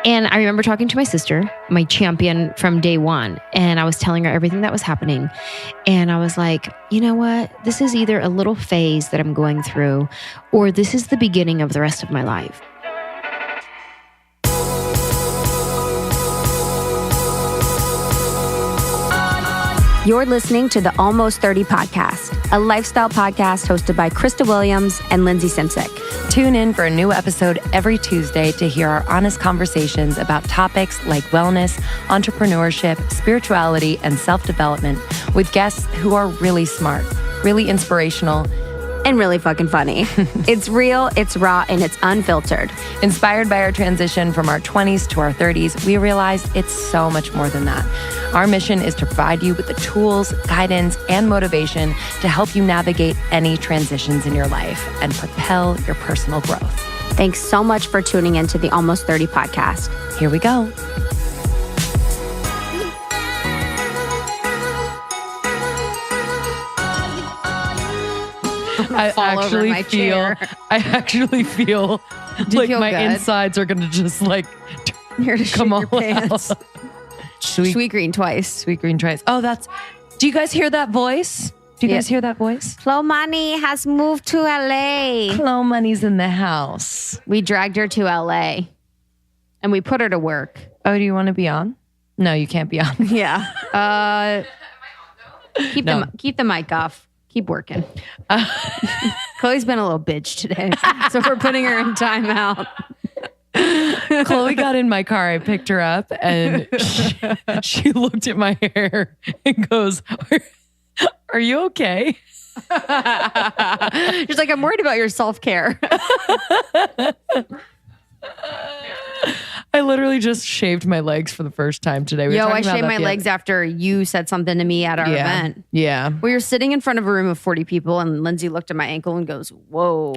And I remember talking to my sister, my champion from day one, and I was telling her everything that was happening. And I was like, you know what? This is either a little phase that I'm going through, or this is the beginning of the rest of my life. You're listening to the Almost 30 podcast, a lifestyle podcast hosted by Krista Williams and Lindsay Simsick. Tune in for a new episode every Tuesday to hear our honest conversations about topics like wellness, entrepreneurship, spirituality, and self-development with guests who are really smart, really inspirational, and really fucking funny. It's real, it's raw, and it's unfiltered. Inspired by our transition from our 20s to our 30s, we realized it's so much more than that. Our mission is to provide you with the tools, guidance, and motivation to help you navigate any transitions in your life and propel your personal growth. Thanks so much for tuning into the Almost 30 podcast. Here we go. I actually feel like my insides are going to just like come all out. Sweet green twice. Oh, do you guys hear that voice? Do you guys hear that voice? Chloe Money has moved to LA. Chloe Money's in the house. We dragged her to LA and we put her to work. Oh, do you want to be on? No, you can't be on. Yeah. Keep the mic off. Keep working. Chloe's been a little bitch today, so we're putting her in timeout. Chloe got in my car. I picked her up and she looked at my hair and goes, are you okay? She's like, I'm worried about your self-care. I literally just shaved my legs for the first time today. I shaved my legs after you said something to me at our event. Yeah. We were sitting in front of a room of 40 people and Lindsay looked at my ankle and goes, whoa.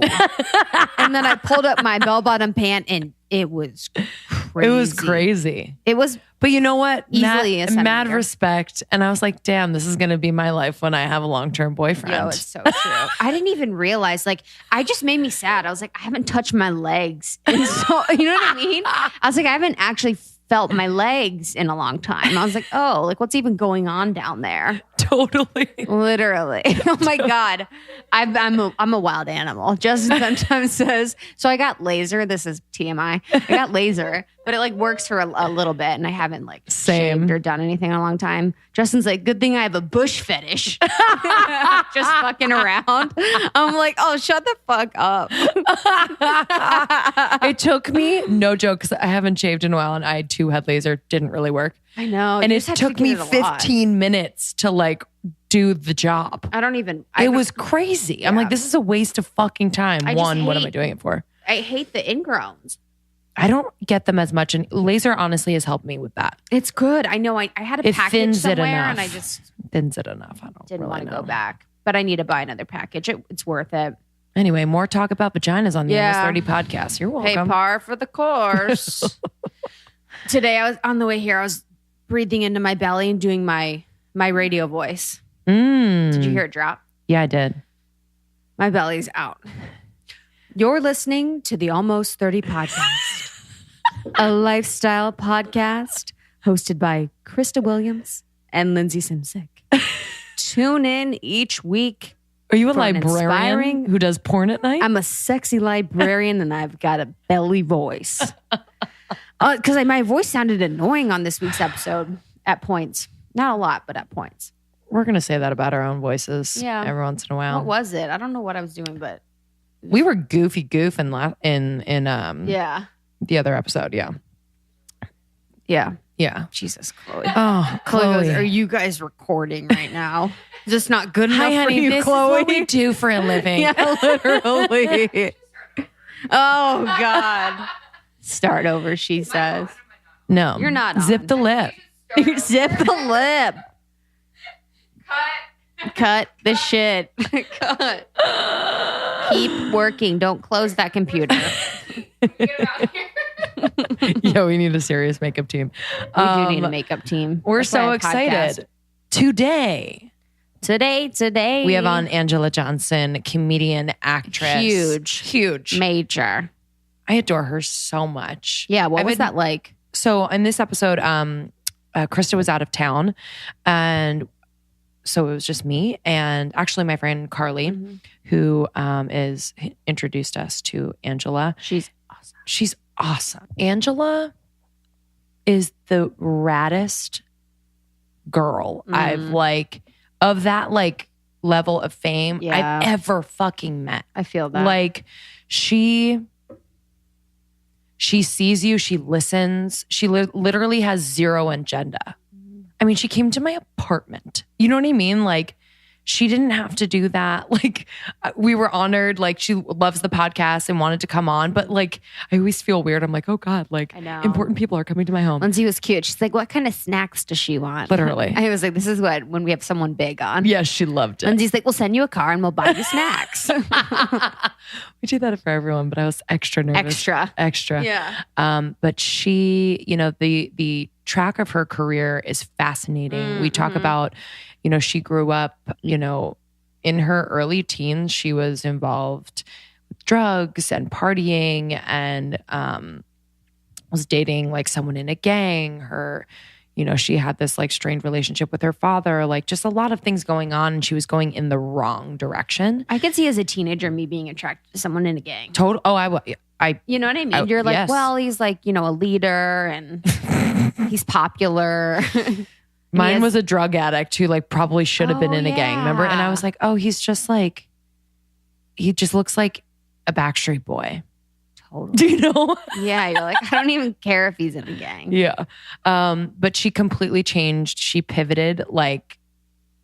And then I pulled up my bell-bottom pant and it was crazy. It was crazy. It was, but you know what? Easily mad respect. And I was like, damn, this is going to be my life when I have a long-term boyfriend. Yo, it's so true. I didn't even realize, I just made me sad. I was like, I haven't touched my legs. And so, you know what I mean? I was like, I haven't actually felt my legs in a long time. I was like, oh, what's even going on down there? Totally. Literally. Oh my God. I'm a wild animal. Justin sometimes says, so I got laser. This is TMI. I got laser, but it works for a little bit and I haven't shaved or done anything in a long time. Justin's like, good thing I have a bush fetish. Just fucking around. I'm like, oh, shut the fuck up. It took me, no joke, because I haven't shaved in a while and I had laser. Didn't really work. I know. And it took me 15 minutes to do the job. It was crazy. Yeah. I'm like, this is a waste of fucking time. What am I doing it for? I hate the ingrowns. I don't get them as much. And laser honestly has helped me with that. It's good. I know I had a package somewhere and I just thins it enough. I didn't want to go back, but I need to buy another package. It's worth it. Anyway, more talk about vaginas on the Almost 30 podcast. You're welcome. Pay par for the course. Today I was on the way here. I was breathing into my belly and doing my radio voice. Did you hear it drop? Yeah, I did. My belly's out. You're listening to the Almost 30 podcast, a lifestyle podcast hosted by Krista Williams and Lindsay Simsick. Tune in each week. Are you a librarian who does porn at night? I'm a sexy librarian and I've got a belly voice. Because my voice sounded annoying on this week's episode at points. Not a lot, but at points. We're going to say that about our own voices every once in a while. What was it? I don't know what I was doing, but... We were goofy in the other episode, Yeah. Yeah. Jesus, Chloe. Oh, Chloe goes, are you guys recording right now? Is this not good enough for you, this Chloe? Is what we do for a living. Yeah, literally. Oh, God. Start over, she says. No. You're not Zip on. the lip. Zip the lip. Cut the shit. Cut. Keep working. Don't close that computer. Yo, we need a serious makeup team. We do need a makeup team. We're so excited. Today, we have on Anjelah Johnson, comedian, actress. Huge. Major. I adore her so much. Yeah. What was that like? So in this episode, Krista was out of town, and so it was just me and actually my friend Carly, who is introduced us to Anjelah. She's awesome. Anjelah is the raddest girl I've like of that like level of fame I've ever fucking met. I feel that. Like she sees you, she listens. She literally has zero agenda. I mean, she came to my apartment. You know what I mean? Like she didn't have to do that. Like we were honored. Like she loves the podcast and wanted to come on. But like, I always feel weird. I'm like, oh God, like important people are coming to my home. Lindsay was cute. She's like, what kind of snacks does she want? Literally. I was like, this is what, when we have someone big on. Yes, she loved it. Lindsay's like, we'll send you a car and we'll buy you snacks. We do that for everyone, but I was extra nervous. Extra. Yeah. But she, you know, the track of her career is fascinating. We talk about, you know, she grew up, you know, in her early teens, she was involved with drugs and partying and was dating like someone in a gang. Her, you know, she had this like strained relationship with her father, like just a lot of things going on, and she was going in the wrong direction. I could see as a teenager me being attracted to someone in a gang. Total. Oh, I you know what I mean? You're like, yes. well, he's like, you know, a leader and he's popular. Mine was a drug addict who like probably should have been in a gang, remember? And I yeah. was like, oh, he's just like, he just looks like a Backstreet Boy. Totally. Do you know? Yeah, you're like, I don't even care if he's in a gang. Yeah. But she completely changed. She pivoted like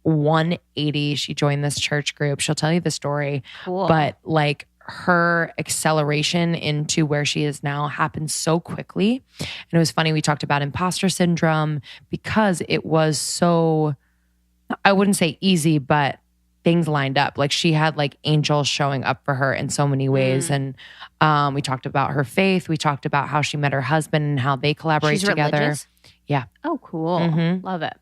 180. She joined this church group. She'll tell you the story. Cool. But like her acceleration into where she is now happened so quickly. And it was funny. We talked about imposter syndrome because it was so, I wouldn't say easy, but things lined up. Like she had like angels showing up for her in so many ways. And we talked about her faith. We talked about how she met her husband and how they collaborate She's together. Religious? Yeah. Oh, cool. Love it.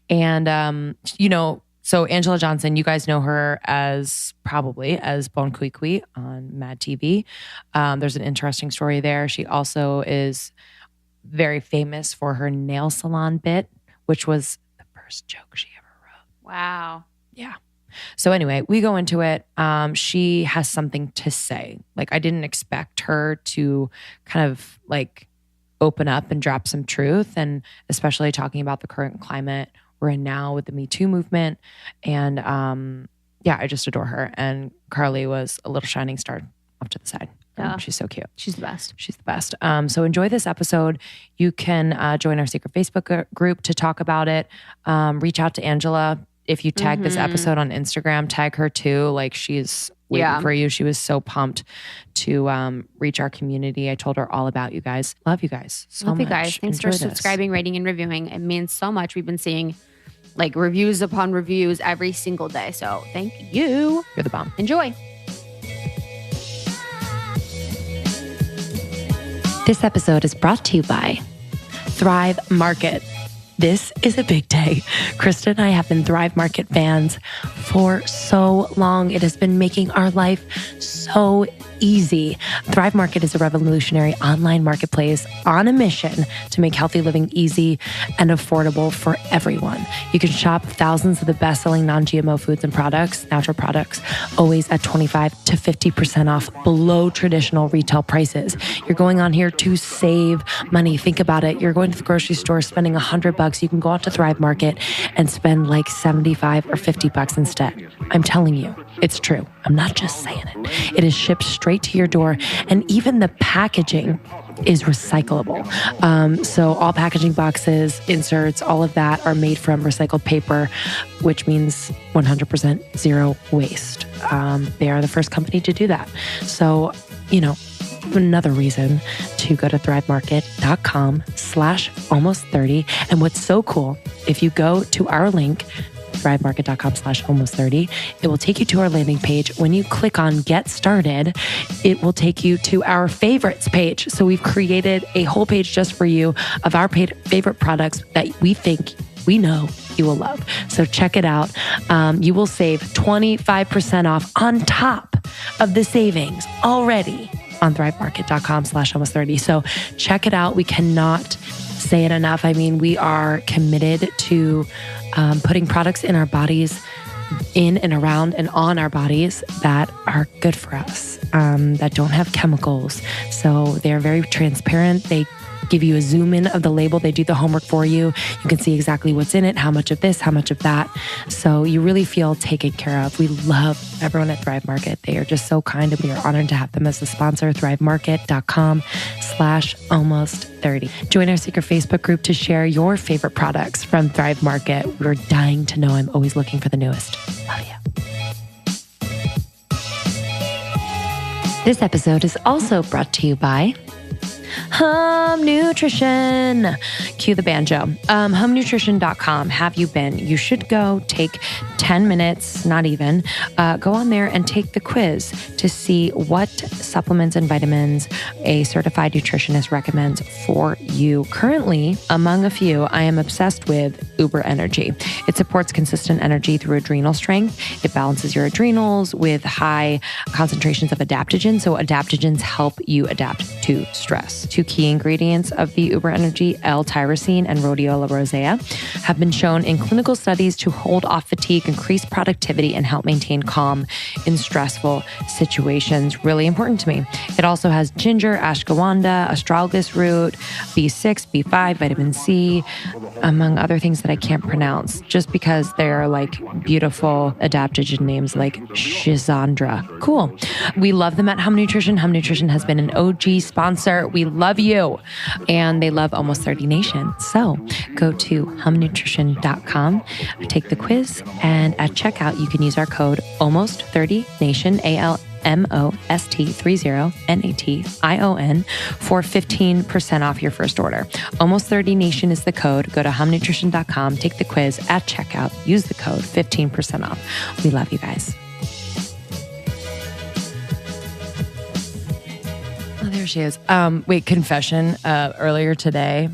And, you know, so Anjelah Johnson, you guys know her as probably as Bon Qui Qui on MADtv. There's an interesting story there. She also is very famous for her nail salon bit, which was the first joke she ever wrote. Wow. Yeah. So anyway, we go into it. She has something to say. Like I didn't expect her to kind of like open up and drop some truth, and especially talking about the current climate we're in now with the Me Too movement. And yeah, I just adore her. And Carly was a little shining star off to the side. Yeah. She's so cute. She's the best. She's the best. So enjoy this episode. You can join our secret Facebook group to talk about it. Reach out to Anjelah. If you tag this episode on Instagram, tag her too. Like she's waiting for you. She was so pumped to reach our community. I told her all about you guys. Love you guys so much. Love you guys. Thanks for subscribing, rating, and reviewing. It means so much. We've been seeing like reviews upon reviews every single day. So thank you. You're the bomb. Enjoy. This episode is brought to you by Thrive Market. This is a big day. Krista and I have been Thrive Market fans for so long. It has been making our life so easy. Thrive Market is a revolutionary online marketplace on a mission to make healthy living easy and affordable for everyone. You can shop thousands of the best-selling non-GMO foods and products, natural products, always at 25 to 50% off below traditional retail prices. You're going on here to save money. Think about it. You're going to the grocery store, spending $100. You can go out to Thrive Market and spend like 75 or 50 bucks instead. I'm telling you, it's true. I'm not just saying it. It is shipped straight to your door, and even the packaging is recyclable. So all packaging boxes, inserts, all of that are made from recycled paper, which means 100% zero waste. They are the first company to do that. So, you know, another reason to go to thrivemarket.com/almost30. And what's so cool, if you go to our link, thrivemarket.com/almost30, it will take you to our landing page. When you click on Get Started, it will take you to our favorites page. So we've created a whole page just for you of our favorite products that we know you will love. So check it out. You will save 25% off on top of the savings already on thrivemarket.com/almost30. So check it out. We cannot say it enough. I mean, we are committed to putting products in our bodies, in and around and on our bodies that are good for us, that don't have chemicals. So they're very transparent. They give you a zoom in of the label. They do the homework for you. You can see exactly what's in it, how much of this, how much of that. So you really feel taken care of. We love everyone at Thrive Market. They are just so kind, and we are honored to have them as a sponsor. thrivemarket.com/almost30. Join our secret Facebook group to share your favorite products from Thrive Market. We're dying to know. I'm always looking for the newest. Love you. This episode is also brought to you by Hum Nutrition. Cue the banjo. HumNutrition.com. Have you been? You should go take 10 minutes, not even. Go on there and take the quiz to see what supplements and vitamins a certified nutritionist recommends for you. Currently, among a few, I am obsessed with Uber Energy. It supports consistent energy through adrenal strength. It balances your adrenals with high concentrations of adaptogens. So adaptogens help you adapt to stress. Two key ingredients of the Uber Energy, L-tyrosine and rhodiola rosea, have been shown in clinical studies to hold off fatigue, increase productivity, and help maintain calm in stressful situations. Really important to me. It also has ginger, ashwagandha, astragalus root, B6, B5, vitamin C, among other things that I can't pronounce, just because they're like beautiful adaptogen names like Shizandra. Cool. We love them at Hum Nutrition. Hum Nutrition has been an OG sponsor. We love you. And they love Almost 30 Nation. So go to humnutrition.com, take the quiz, and at checkout, you can use our code Almost 30 Nation, ALMOST30 NATION, for 15% off your first order. Almost 30 Nation is the code. Go to humnutrition.com, take the quiz at checkout, use the code 15% off. We love you guys. Oh, there she is. Wait, confession. Earlier today,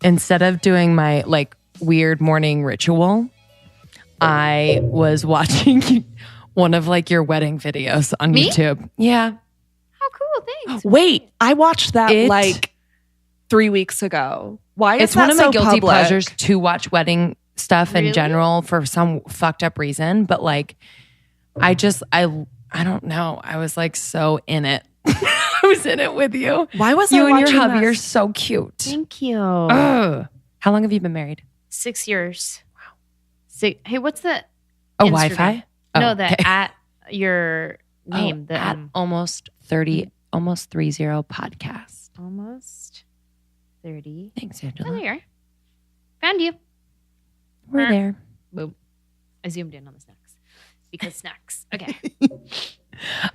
instead of doing my like weird morning ritual, I was watching one of like your wedding videos on YouTube. Yeah. How cool. Thanks. Wait, I watched that like 3 weeks ago. Why is it's that one of my so guilty public? pleasures to watch wedding stuff in general for some fucked up reason. But like, I don't know. I was like so in it. I was in it with you. Why was you I and your watching hubby this? are so cute. Thank you. Ugh. How long have you been married? 6 years. Wow. Hey, what's the Oh, Instagram? Wi-Fi? No, Oh, the okay. at your name. The at almost 30 podcast. almost 30. Thanks, Oh, Anjelah. there you are. Found you. We're there. Boom. I zoomed in on the snacks because snacks. Okay.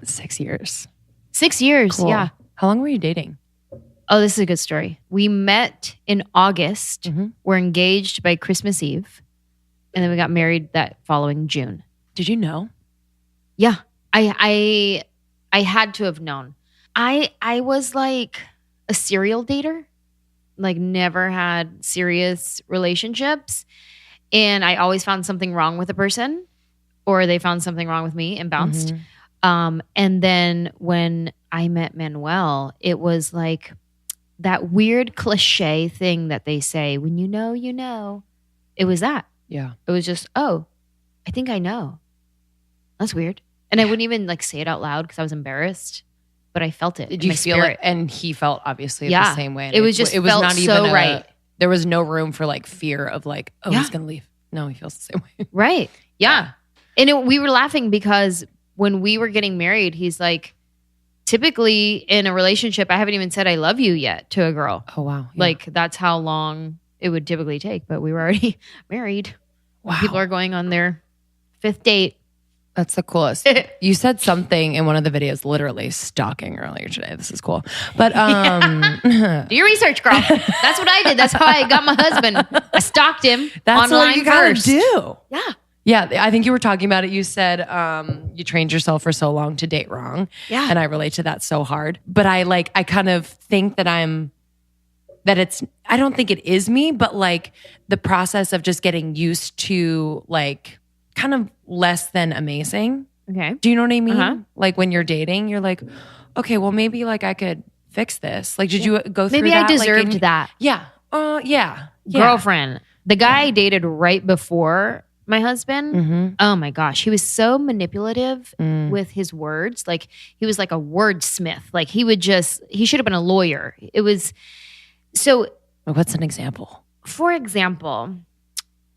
6 years. 6 years. Cool. Yeah. How long were you dating? Oh, this is a good story. We met in August. Mm-hmm. We're engaged by Christmas Eve. And then we got married that following June. Did you know? Yeah. I had to have known. I was like a serial dater, like never had serious relationships. And I always found something wrong with a person, or they found something wrong with me and bounced. Mm-hmm. And then when I met Manwell, it was like that weird cliche thing that they say, when you know, you know. It was that. Yeah. It was just, oh, I think I know. That's weird. And I wouldn't even like say it out loud because I was embarrassed, but I felt it. Did in you my feel spirit. it? And he felt obviously Yeah. the same way. And It was just felt so right. There was no room for like fear of like, oh, Yeah. he's going to leave. No, he feels the same way. Right. Yeah. And we were laughing because when we were getting married, he's like, typically in a relationship, I haven't even said I love you yet to a girl. Oh, wow. Yeah. Like that's how long it would typically take. But we were already married. wow. People are going on their 5th date. That's the coolest. You said something in one of the videos, literally stalking earlier today. This is cool. But Do your research, girl. That's what I did. That's how I got my husband. I stalked him that's online what you gotta first. do. Yeah. Yeah, I think you were talking about it. You said you trained yourself for so long to date wrong. Yeah. And I relate to that so hard. But I kind of think that I don't think it is me, but like the process of just getting used to like kind of less than amazing. Okay. Do you know what I mean? Uh-huh. Like when you're dating, you're like, okay, well, maybe like I could fix this. Like, did you go through Maybe that? I deserved that. Yeah. Yeah. Girlfriend. The guy I dated right before my husband, oh my gosh, he was so manipulative with his words. Like he was like a wordsmith. Like he should have been a lawyer. It was so. What's an example? For example,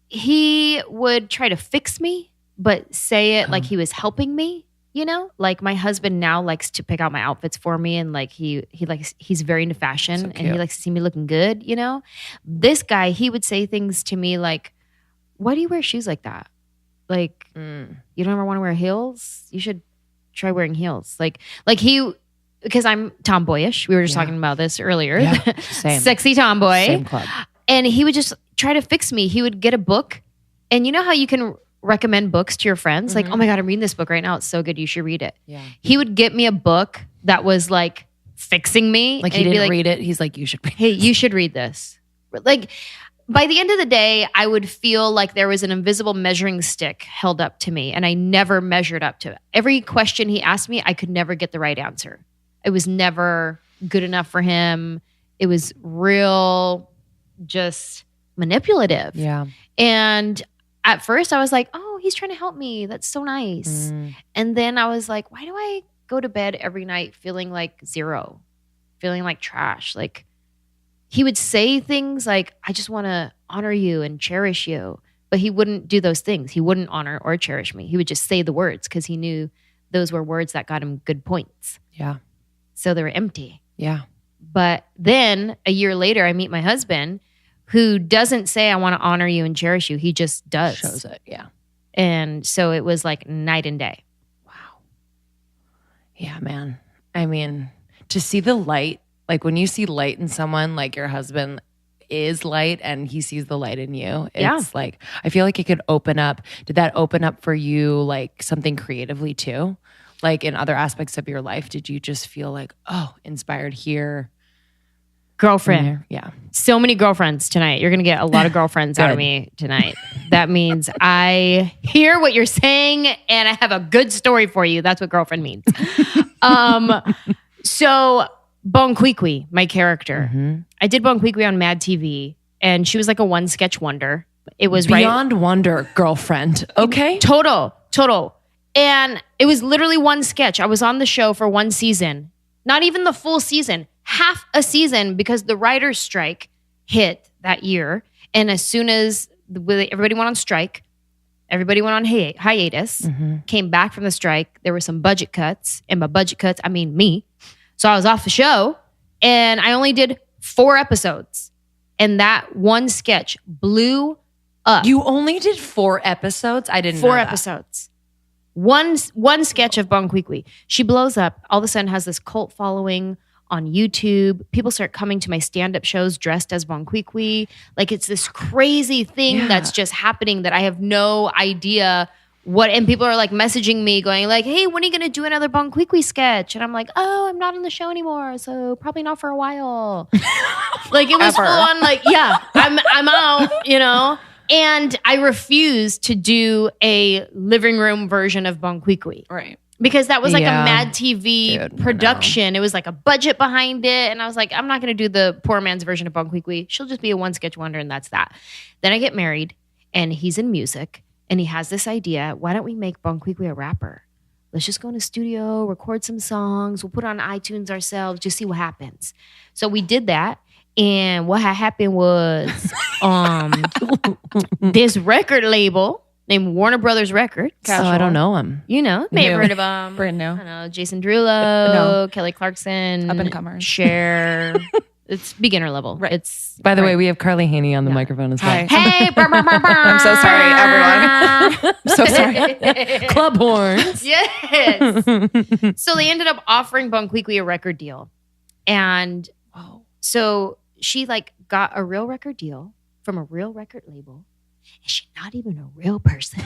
he would try to fix me, but say it like he was helping me. You know, like my husband now likes to pick out my outfits for me, and like he's very into fashion, and he likes to see me looking good. You know, this guy, he would say things to me like, "Why do you wear shoes like that? Like, you don't ever want to wear heels? You should try wearing heels." Like because I'm tomboyish. We were just talking about this earlier. Yeah, same. Sexy tomboy. Same club. And he would just try to fix me. He would get a book, and you know how you can recommend books to your friends, like, oh my God, I'm reading this book right now. It's so good. You should read it. Yeah. He would get me a book that was like fixing me. Like he didn't read it. He's like, you should read Hey, you should read this. Like by the end of the day, I would feel like there was an invisible measuring stick held up to me, and I never measured up to it. Every question he asked me, I could never get the right answer. It was never good enough for him. It was real, just manipulative. Yeah. And at first I was like, oh, he's trying to help me. That's so nice. And then I was like, why do I go to bed every night feeling like zero, feeling like trash? Like he would say things like, I just want to honor you and cherish you. But he wouldn't do those things. He wouldn't honor or cherish me. He would just say the words because he knew those were words that got him good points. Yeah. So they were empty. Yeah. But then a year later, I meet my husband, who doesn't say, I want to honor you and cherish you. He just does. Shows it, yeah. And so it was like night and day. Wow. Yeah, man. I mean, to see the light, like when you see light in someone, like your husband is light and he sees the light in you. It's like, I feel like it could open up. Did that open up for you like something creatively too? Like in other aspects of your life, did you just feel like, oh, inspired here? Girlfriend. Yeah. So many girlfriends tonight. You're going to get a lot of girlfriends out of me tonight. That means I hear what you're saying and I have a good story for you. That's what girlfriend means. So Bon Qui Qui, my character. I did Bon Qui Qui on MADtv, and she was like a one sketch wonder. It was beyond wonder, girlfriend. Okay. Total. And it was literally one sketch. I was on the show for one season, not even the full season, half a season, because the writer's strike hit that year. And as soon as everybody went on strike, everybody went on hiatus, came back from the strike. There were some budget cuts. And by budget cuts, I mean me. So I was off the show and I only did 4 episodes. And that one sketch blew up. You only did 4 episodes? I didn't know 4 that. episodes. One sketch of Bon Qui Qui. She blows up, all of a sudden has this cult following on YouTube. People start coming to my stand-up shows dressed as Bon Qui Qui. Like it's this crazy thing that's just happening that I have no idea what. And people are like messaging me going like, hey, when are you going to do another Bon Qui Qui sketch? And I'm like, oh, I'm not on the show anymore. So probably not for a while. Like it was full on like, yeah, I'm out, you know? And I refused to do a living room version of Bon Qui Qui. Right. Because that was like a MADtv production. It was like a budget behind it. And I was like, I'm not going to do the poor man's version of Bon Qui Qui. She'll just be a one sketch wonder and that's that. Then I get married and he's in music and he has this idea. Why don't we make Bon Qui Qui a rapper? Let's just go in a studio, record some songs. We'll put it on iTunes ourselves, just see what happens. So we did that. And what had happened was this record label named Warner Brothers Records. Casual. Oh, I don't know him. You know, may have heard of them. Brand new. I don't know, Jason Derulo, Kelly Clarkson, up and comers. Cher. It's beginner level. Right. It's By the way, we have Carly Haney on the microphone as well. Hi. hey, I'm so sorry, everyone. I'm so sorry. Club horns. Yes. So they ended up offering Bon Qui Qui a record deal, and so she like got a real record deal from a real record label. And she's not even a real person.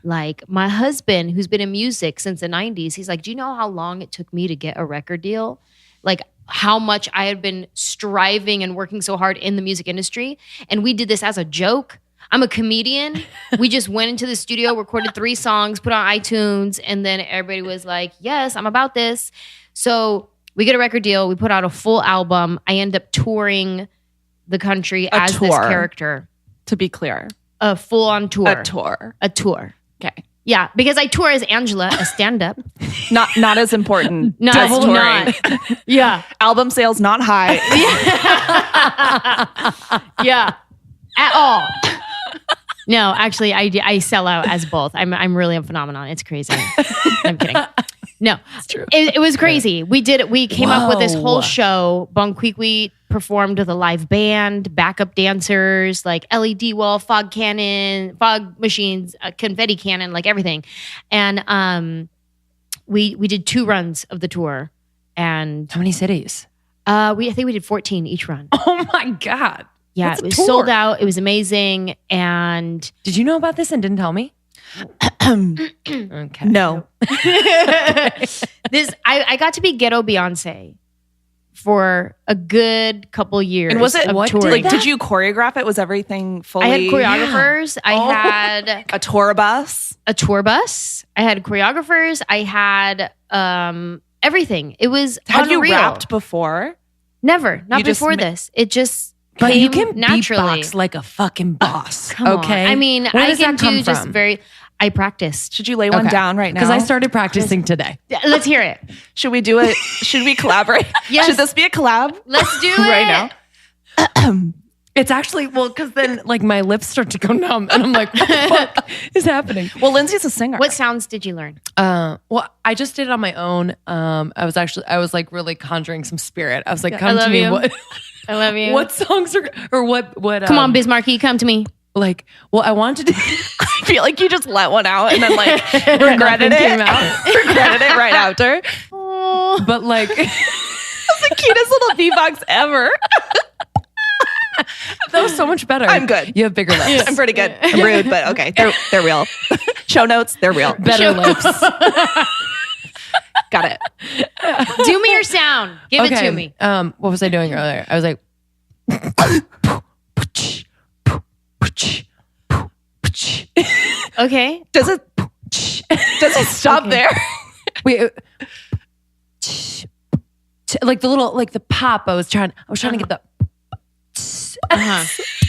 Like my husband, who's been in music since the 90s, he's like, do you know how long it took me to get a record deal? Like how much I had been striving and working so hard in the music industry. And we did this as a joke. I'm a comedian. We just went into the studio, recorded 3 songs, put on iTunes, and then everybody was like, yes, I'm about this. So We get a record deal. We put out a full album. I end up touring the country as this character. To be clear. A full-on tour. A tour. Okay. Yeah, because I tour as Anjelah, a stand-up. not as important. No, as touring. not. Yeah. Album sales not high. Yeah. At all. No, actually, I sell out as both. I'm really a phenomenon. It's crazy. I'm kidding. No, it's true. It was crazy. We came up with this whole show. Bon Qui Qui performed with a live band, backup dancers, like LED wall, fog cannon, fog machines, confetti cannon, like everything. And we did 2 runs of the tour. And how many cities? I think we did 14 each run. Oh my God. Yeah, That's it was sold out. It was amazing. And did you know about this and didn't tell me? Okay. No. I got to be ghetto Beyonce for a good couple years. And was it of what? touring. Did you choreograph it? Was everything fully? I had choreographers. I had a tour bus. I had choreographers. I had everything. It was Had unreal. you rapped before? Never. Not before this. It just but came you can naturally. beatbox like a fucking boss. Come okay. on. I mean, Where I does can that come do just from? very. I practiced. Should you lay one down right now? Because I started practicing today. Let's hear it. Should we do it? Should we collaborate? Yes. Should this be a collab? Let's do it right now. It's actually, because then like my lips start to go numb and I'm like, what the fuck is happening? Well, Lindsay's a singer. What sounds did you learn? Well, I just did it on my own. I was like really conjuring some spirit. I was like, I come love to me. you. What, I love you. what songs are, or what? Come on, Bismarcky, come to me. Like, well, I wanted to. I feel like you just let one out and then like regretted it. Came out. Regretted it right after. But like, That's the cutest little beatbox ever. that was so much better. I'm good. You have bigger lips. I'm pretty good. I'm rude, but okay. They're real. Show notes, they're real. Better lips. Got it. Do me your sound. Give it to me. What was I doing earlier? I was like, Okay. Does it stop there? wait, like the little, like the pop. I was trying to get the.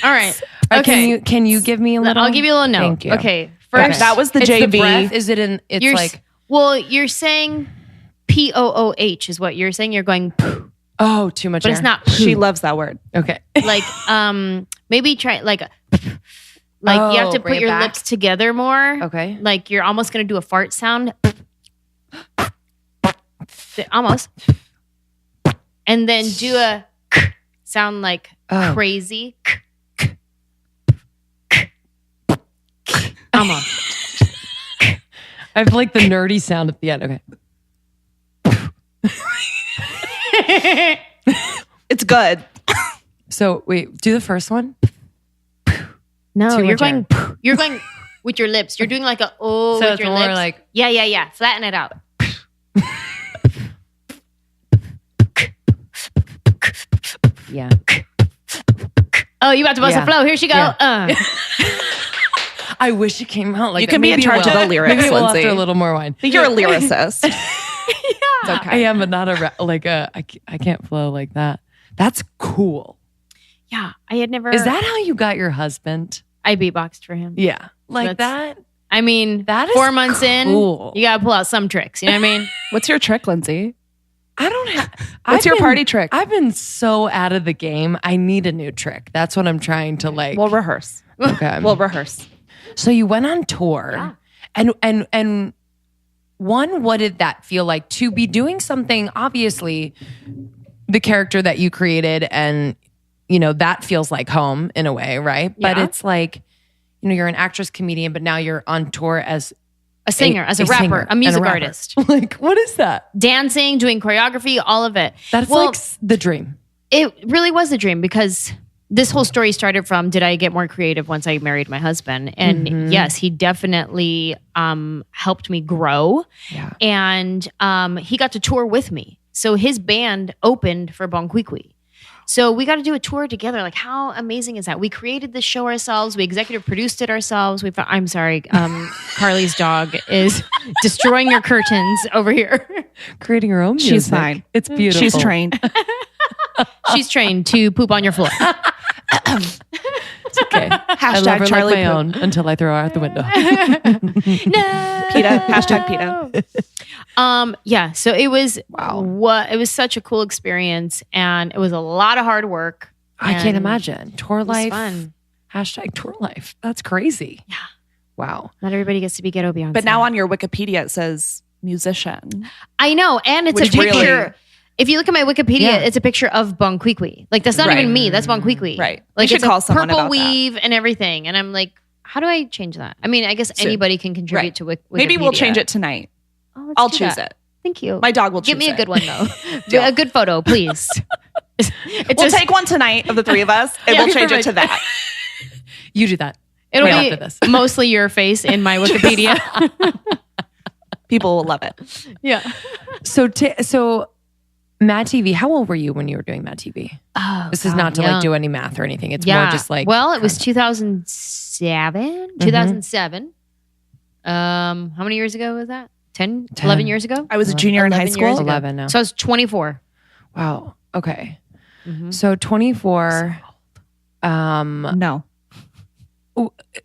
All right. Okay. Can you give me a little? I'll give you a little note. Thank you. Okay. First, That was the It's JV. the breath. Is it in? It's you're like. well, you're saying POOH is what you're saying. You're going, poo, Oh, too much. but air. it's not. She loves that word. Okay. Like maybe try like you have to bring put it your back? lips together more. Okay. Like you're almost gonna do a fart sound. Almost. And then do a sound like crazy. Almost. I have like the nerdy sound at the end. Okay. It's good. So wait, do the first one. No, Too you're much going. You're going with your lips. You're doing like a So with it's your more lips. like- yeah. Flatten it out. Yeah. Oh, you about to bust Yeah. a flow? Here she go. Yeah. I wish it came out like You that. can be in Maybe it charge of will. the lyrics, Maybe it will Lindsay. after a little more wine. I think you're a lyricist. It's okay. I am, but not I can't flow like that. That's cool. Yeah, I had never. Is that how you got your husband? I beatboxed for him. Yeah. Like That's- that? I mean, That is 4 months cool. in, you gotta pull out some tricks. You know what I mean? What's your trick, Lindsay? I don't have. What's your party trick? I've been so out of the game. I need a new trick. That's what I'm trying to like. We'll rehearse. Okay. We'll rehearse. So you went on tour, and one, what did that feel like to be doing something? Obviously, the character that you created, and that feels like home in a way, right? But Yeah. it's like, you're an actress, comedian, but now you're on tour as A singer, as a singer rapper, a and music rapper. artist, Like, what is that? dancing, doing choreography, all of it. That's Well, like the dream. It really was a dream because this whole story started from, did I get more creative once I married my husband? And yes, he definitely helped me grow. Yeah. And he got to tour with me. So his band opened for Bon Qui Qui. So we got to do a tour together. Like, how amazing is that? We created this show ourselves. We executive produced it ourselves. I'm sorry. Carly's dog is destroying your curtains over here. Creating her own music. She's fine. It's beautiful. She's trained. She's trained to poop on your floor. It's okay. I love her Charlie like my poop. own until I throw her out the window. No. PETA. Hashtag PETA. Yeah. So it was it was such a cool experience, and it was a lot of hard work. I can't imagine. Tour life. Fun. Hashtag tour life. That's crazy. Yeah. Wow. Not everybody gets to be ghetto Beyonce. But now on your Wikipedia, it says musician. I know. And it's Which a picture. really- If you look at my Wikipedia, it's a picture of Bon Qui Qui. Like, that's not Right. even me. That's Bon Qui Qui. Right. Like, You should it's call a someone purple about that. weave and everything. And I'm like, how do I change that? I mean, I guess anybody can contribute Right. to Wikipedia. Maybe we'll change it tonight. Oh, let's I'll do choose that. it. Thank you. My dog will choose Give me a it. good one, though. Deal. A good photo, please. We'll take one tonight of the three of us, and we'll change it to that. You do that. It'll Right be after this. mostly your face in my Wikipedia. People will love it. Yeah. So MADtv, how old were you when you were doing MADtv? Oh, This is not to like do any math or anything. It's more just like. Well, it was 2007. 2007. How many years ago was that? 10, 11 years ago? I was a junior in high 11 years school. ago. 11 now. So I was 24. Wow. Okay. Mm-hmm. So 24. No.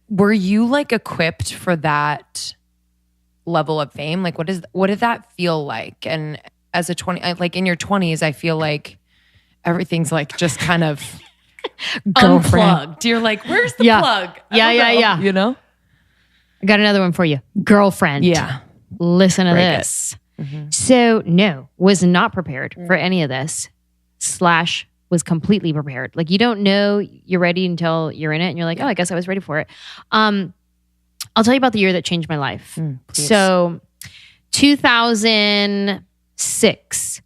Were you like equipped for that level of fame? Like, what did that feel like? And as a 20, like in your 20s, I feel like everything's like just kind of unplugged. You're like, where's the plug? Yeah. You know? I got another one for you. Girlfriend. Yeah. Listen to Break this. So no, was not prepared for any of this. / was completely prepared. Like, you don't know you're ready until you're in it, and you're like, oh, I guess I was ready for it. I'll tell you about the year that changed my life. So 2006,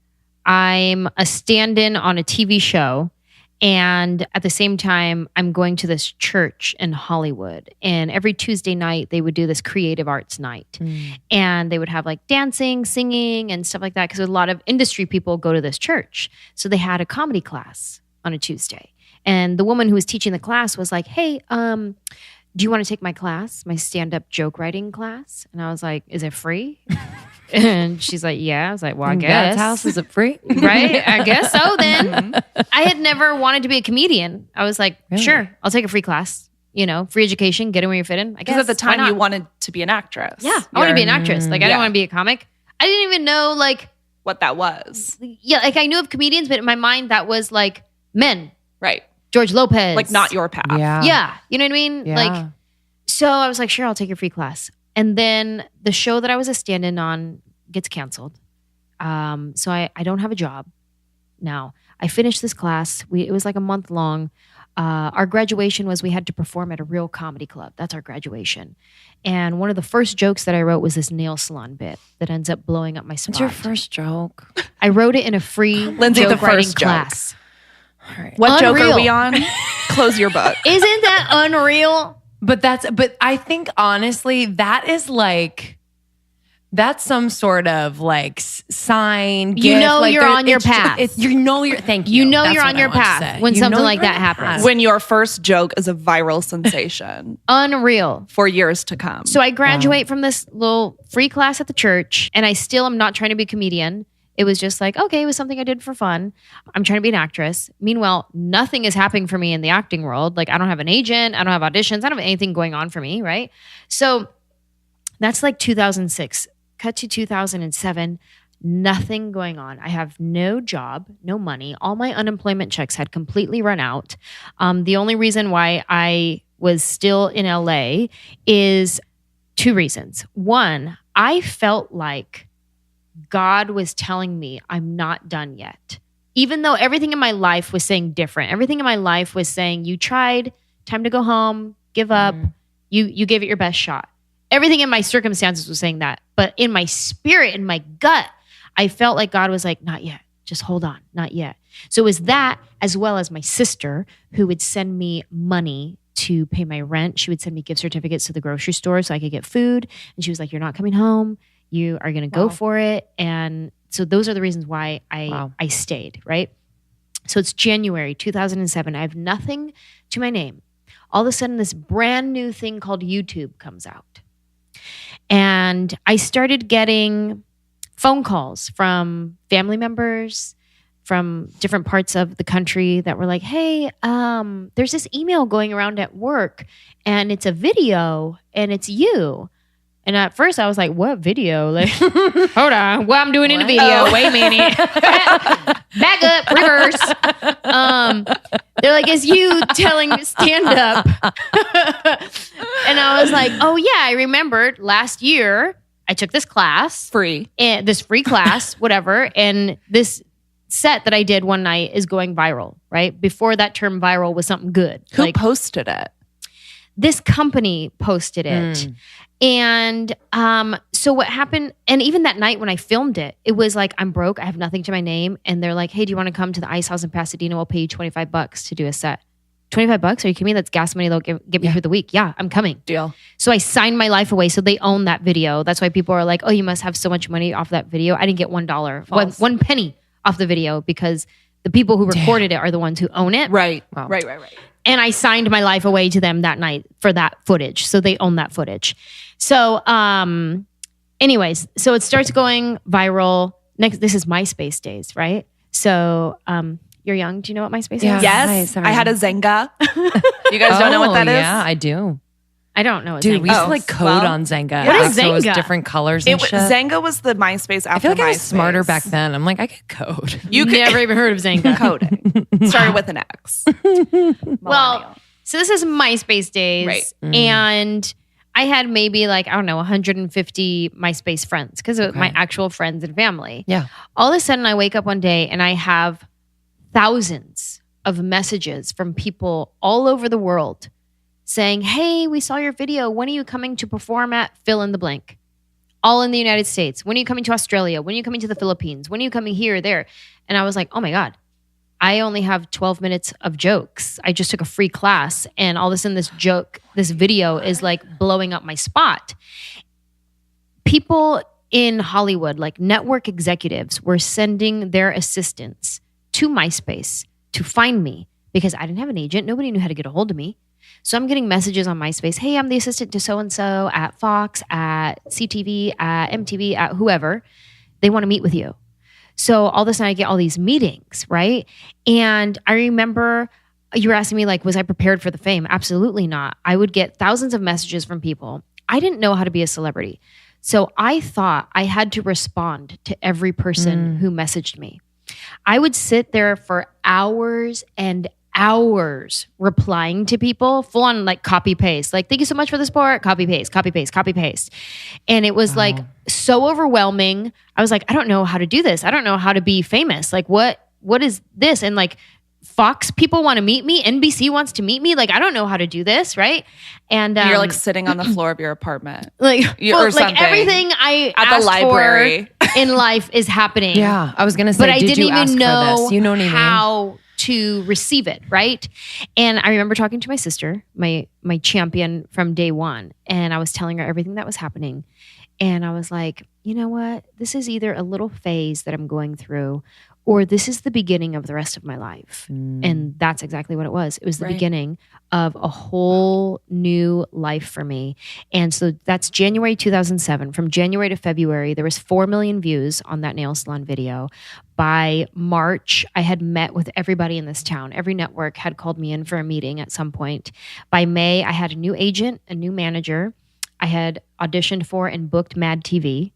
I'm a stand-in on a TV show. And at the same time, I'm going to this church in Hollywood. And every Tuesday night, they would do this creative arts night. And they would have like dancing, singing, and stuff like that. Because a lot of industry people go to this church. So they had a comedy class on a Tuesday. And the woman who was teaching the class was like, hey, do you want to take my class, my stand-up joke writing class? And I was like, is it free? And she's like, yeah. I was like, well, I guess. Dad's house, is it free? Right? I guess so then. I had never wanted to be a comedian. I was like, sure, I'll take a free class. You know, free education, get in where you fit in. I guess. Because at the why time, you not? wanted to be an actress. Yeah, I want to be an actress. Like, I didn't want to be a comic. I didn't even know, like, what that was. yeah, like I knew of comedians, but in my mind, that was like men. Right. George Lopez. Like, not your path. Yeah. You know what I mean? Yeah. Like, so I was like, sure, I'll take your free class. And then the show that I was a stand-in on gets canceled. So I don't have a job now. I finished this class. It was like a month long. Our graduation was we had to perform at a real comedy club. That's our graduation. And one of the first jokes that I wrote was this nail salon bit that ends up blowing up my spot. What's your first joke? I wrote it in a free Lindsay, joke the first writing joke. class. All right. What joke are Unreal. we on? Close your book. Isn't that unreal? But I think honestly, that's some sort of like sign. You gift. know like you're on your path. Thank you. You know That's you're what on I your want to path say. when You something know like you're that on your happens. path. When your first joke is a viral sensation Unreal. for years to come. So I graduate from this little free class at the church, and I still am not trying to be a comedian. It was just like, okay, it was something I did for fun. I'm trying to be an actress. Meanwhile, nothing is happening for me in the acting world. Like, I don't have an agent. I don't have auditions. I don't have anything going on for me, right? So that's like 2006. Cut to 2007. Nothing going on. I have no job, no money. All my unemployment checks had completely run out. The only reason why I was still in LA is 2 reasons. One, I felt like God was telling me I'm not done yet. Even though everything in my life was saying different. Everything in my life was saying, you tried, time to go home, give up. You gave it your best shot. Everything in my circumstances was saying that. But in my spirit, in my gut, I felt like God was like, not yet. Just hold on, not yet. So it was that, as well as my sister, who would send me money to pay my rent. She would send me gift certificates to the grocery store so I could get food. And she was like, you're not coming home. You are going to go for it. And so those are the reasons why I stayed, right? So it's January 2007. I have nothing to my name. All of a sudden, this brand new thing called YouTube comes out. And I started getting phone calls from family members from different parts of the country that were like, hey, there's this email going around at work and it's a video and it's you. And at first I was like, what video? Like, hold on. Well, I'm doing in a video. Wait a minute. Back up, reverse. They're like, it's you telling stand up. And I was like, oh yeah, I remembered last year I took this class. This free class, whatever. And this set that I did one night is going viral, right? Before that term viral was something good. Who posted it? This company posted it. And so what happened, and even that night when I filmed it, it was like, I'm broke, I have nothing to my name. And they're like, hey, do you want to come to the Ice House in Pasadena? We'll pay you $25 to do a set. $25? Are you kidding me? That's gas money they'll get me through the week. Yeah, I'm coming. Deal. So I signed my life away. So they own that video. That's why people are like, oh, you must have so much money off that video. I didn't get $1, one penny off the video because the people who recorded it are the ones who own it. Right. Wow. Right. And I signed my life away to them that night for that footage. So they own that footage. So anyways, so it starts going viral. This is MySpace days, right? So you're young. Do you know what MySpace is? Yes. I had a Zynga. You guys don't know what that is? Yeah, I do. I don't know what Dude, Zynga we used to like code on Zynga. What is So it was Zynga? different colors and shit. Zynga was the MySpace after I feel like I was MySpace. smarter back then. I'm like, I could code. You never even heard of Zynga. Coding. Started with an X. Well, so this is MySpace days. Right. And I had maybe like, I don't know, 150 MySpace friends because of my actual friends and family. Yeah. All of a sudden I wake up one day and I have thousands of messages from people all over the world saying, hey, we saw your video. When are you coming to perform at fill in the blank? All in the United States. When are you coming to Australia? When are you coming to the Philippines? When are you coming here or there? And I was like, oh my God, I only have 12 minutes of jokes. I just took a free class and all of a sudden this video is like blowing up my spot. People in Hollywood, like network executives, were sending their assistants to MySpace to find me because I didn't have an agent. Nobody knew how to get a hold of me. So I'm getting messages on MySpace. Hey, I'm the assistant to so-and-so at Fox, at CTV, at MTV, at whoever. They want to meet with you. So all of a sudden I get all these meetings, right? And I remember you were asking me like, was I prepared for the fame? Absolutely not. I would get thousands of messages from people. I didn't know how to be a celebrity. So I thought I had to respond to every person who messaged me. I would sit there for hours and hours replying to people, full on like copy paste, like, thank you so much for the support, copy paste, copy paste, copy paste. And it was like so overwhelming. I was like, I don't know how to do this. I don't know how to be famous. Like, what is this? And like Fox people want to meet me. NBC wants to meet me. Like, I don't know how to do this. Right. And you're like sitting on the floor of your apartment. Like, or something. Like everything I at the library in life is happening. Yeah. I was going to say, but I did didn't you ask even for know this? You know what I mean? how to receive it, right? And I remember talking to my sister, my champion from day one, and I was telling her everything that was happening. And I was like, you know what? This is either a little phase that I'm going through, or this is the beginning of the rest of my life. And that's exactly what it was. It was the beginning of a whole new life for me. And so that's January 2007. From January to February, there was 4 million views on that nail salon video. By March, I had met with everybody in this town. Every network had called me in for a meeting at some point. By May, I had a new agent, a new manager. I had auditioned for and booked MADtv.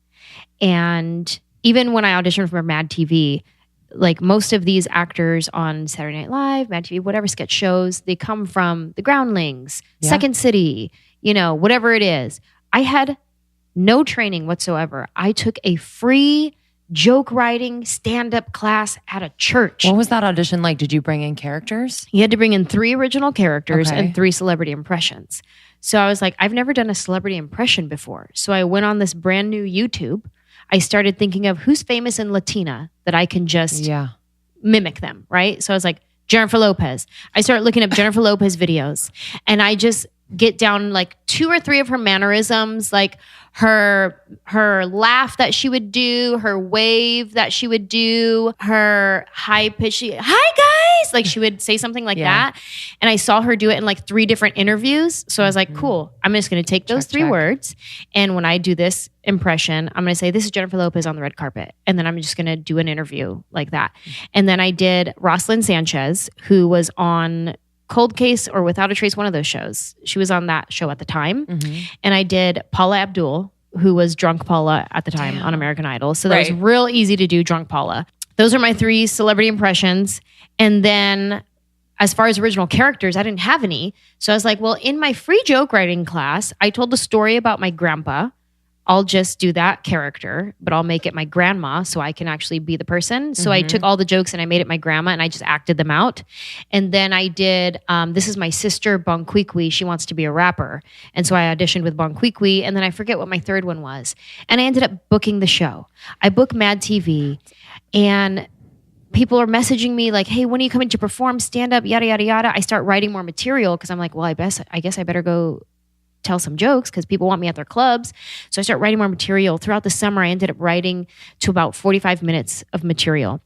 And even when I auditioned for MADtv, like most of these actors on Saturday Night Live, MADtv, whatever sketch shows, they come from the Groundlings, Second City, you know, whatever it is. I had no training whatsoever. I took a free joke writing stand-up class at a church. What was that audition like? Did you bring in characters? You had to bring in 3 original characters and 3 celebrity impressions. So I was like, I've never done a celebrity impression before. So I went on this brand new YouTube. I started thinking of who's famous and Latina that I can just mimic them, right? So I was like, Jennifer Lopez. I started looking up Jennifer Lopez videos, and I just get down like 2 or 3 of her mannerisms, like her laugh that she would do, her wave that she would do, her high pitch. Hi Like she would say something like that. And I saw her do it in like 3 different interviews. So I was like, cool, I'm just going to take those 3 words. And when I do this impression, I'm going to say, this is Jennifer Lopez on the red carpet. And then I'm just going to do an interview like that. And then I did Rosalind Sanchez, who was on Cold Case or Without a Trace, one of those shows. She was on that show at the time. And I did Paula Abdul, who was Drunk Paula at the time on American Idol. So that was real easy to do, Drunk Paula. Those are my 3 celebrity impressions. And then as far as original characters, I didn't have any. So I was like, well, in my free joke writing class, I told the story about my grandpa. I'll just do that character, but I'll make it my grandma so I can actually be the person. So I took all the jokes and I made it my grandma and I just acted them out. And then I did, this is my sister, Bon Qui Qui. She wants to be a rapper. And so I auditioned with Bon Qui Qui. And then I forget what my 3rd one was. And I ended up booking the show. I booked MADtv and people are messaging me like, hey, when are you coming to perform, stand up, yada, yada, yada. I start writing more material because I'm like, well, I guess I better go tell some jokes because people want me at their clubs. So I start writing more material. Throughout the summer, I ended up writing to about 45 minutes of material.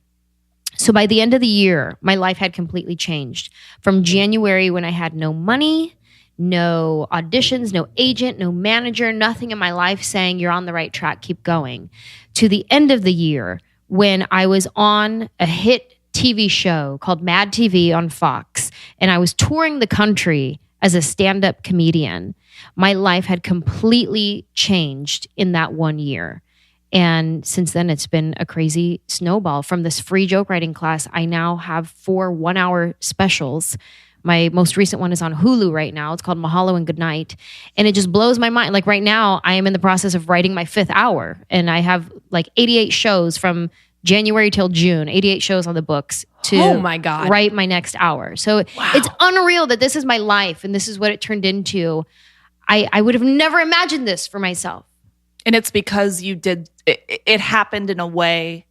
So by the end of the year, my life had completely changed. From January, when I had no money, no auditions, no agent, no manager, nothing in my life saying you're on the right track, keep going, to the end of the year when I was on a hit TV show called MADtv on Fox, and I was touring the country as a stand-up comedian. My life had completely changed in that 1 year. And since then, it's been a crazy snowball. From this free joke writing class, I now have 4 one-hour specials. My most recent one is on Hulu right now. It's called Mahalo and Goodnight. And it just blows my mind. Like right now, I am in the process of writing my 5th hour. And I have like 88 shows from January till June, 88 shows on the books to write my next hour. So it's unreal that this is my life and this is what it turned into. I would have never imagined this for myself. And it's because you did, it happened in a way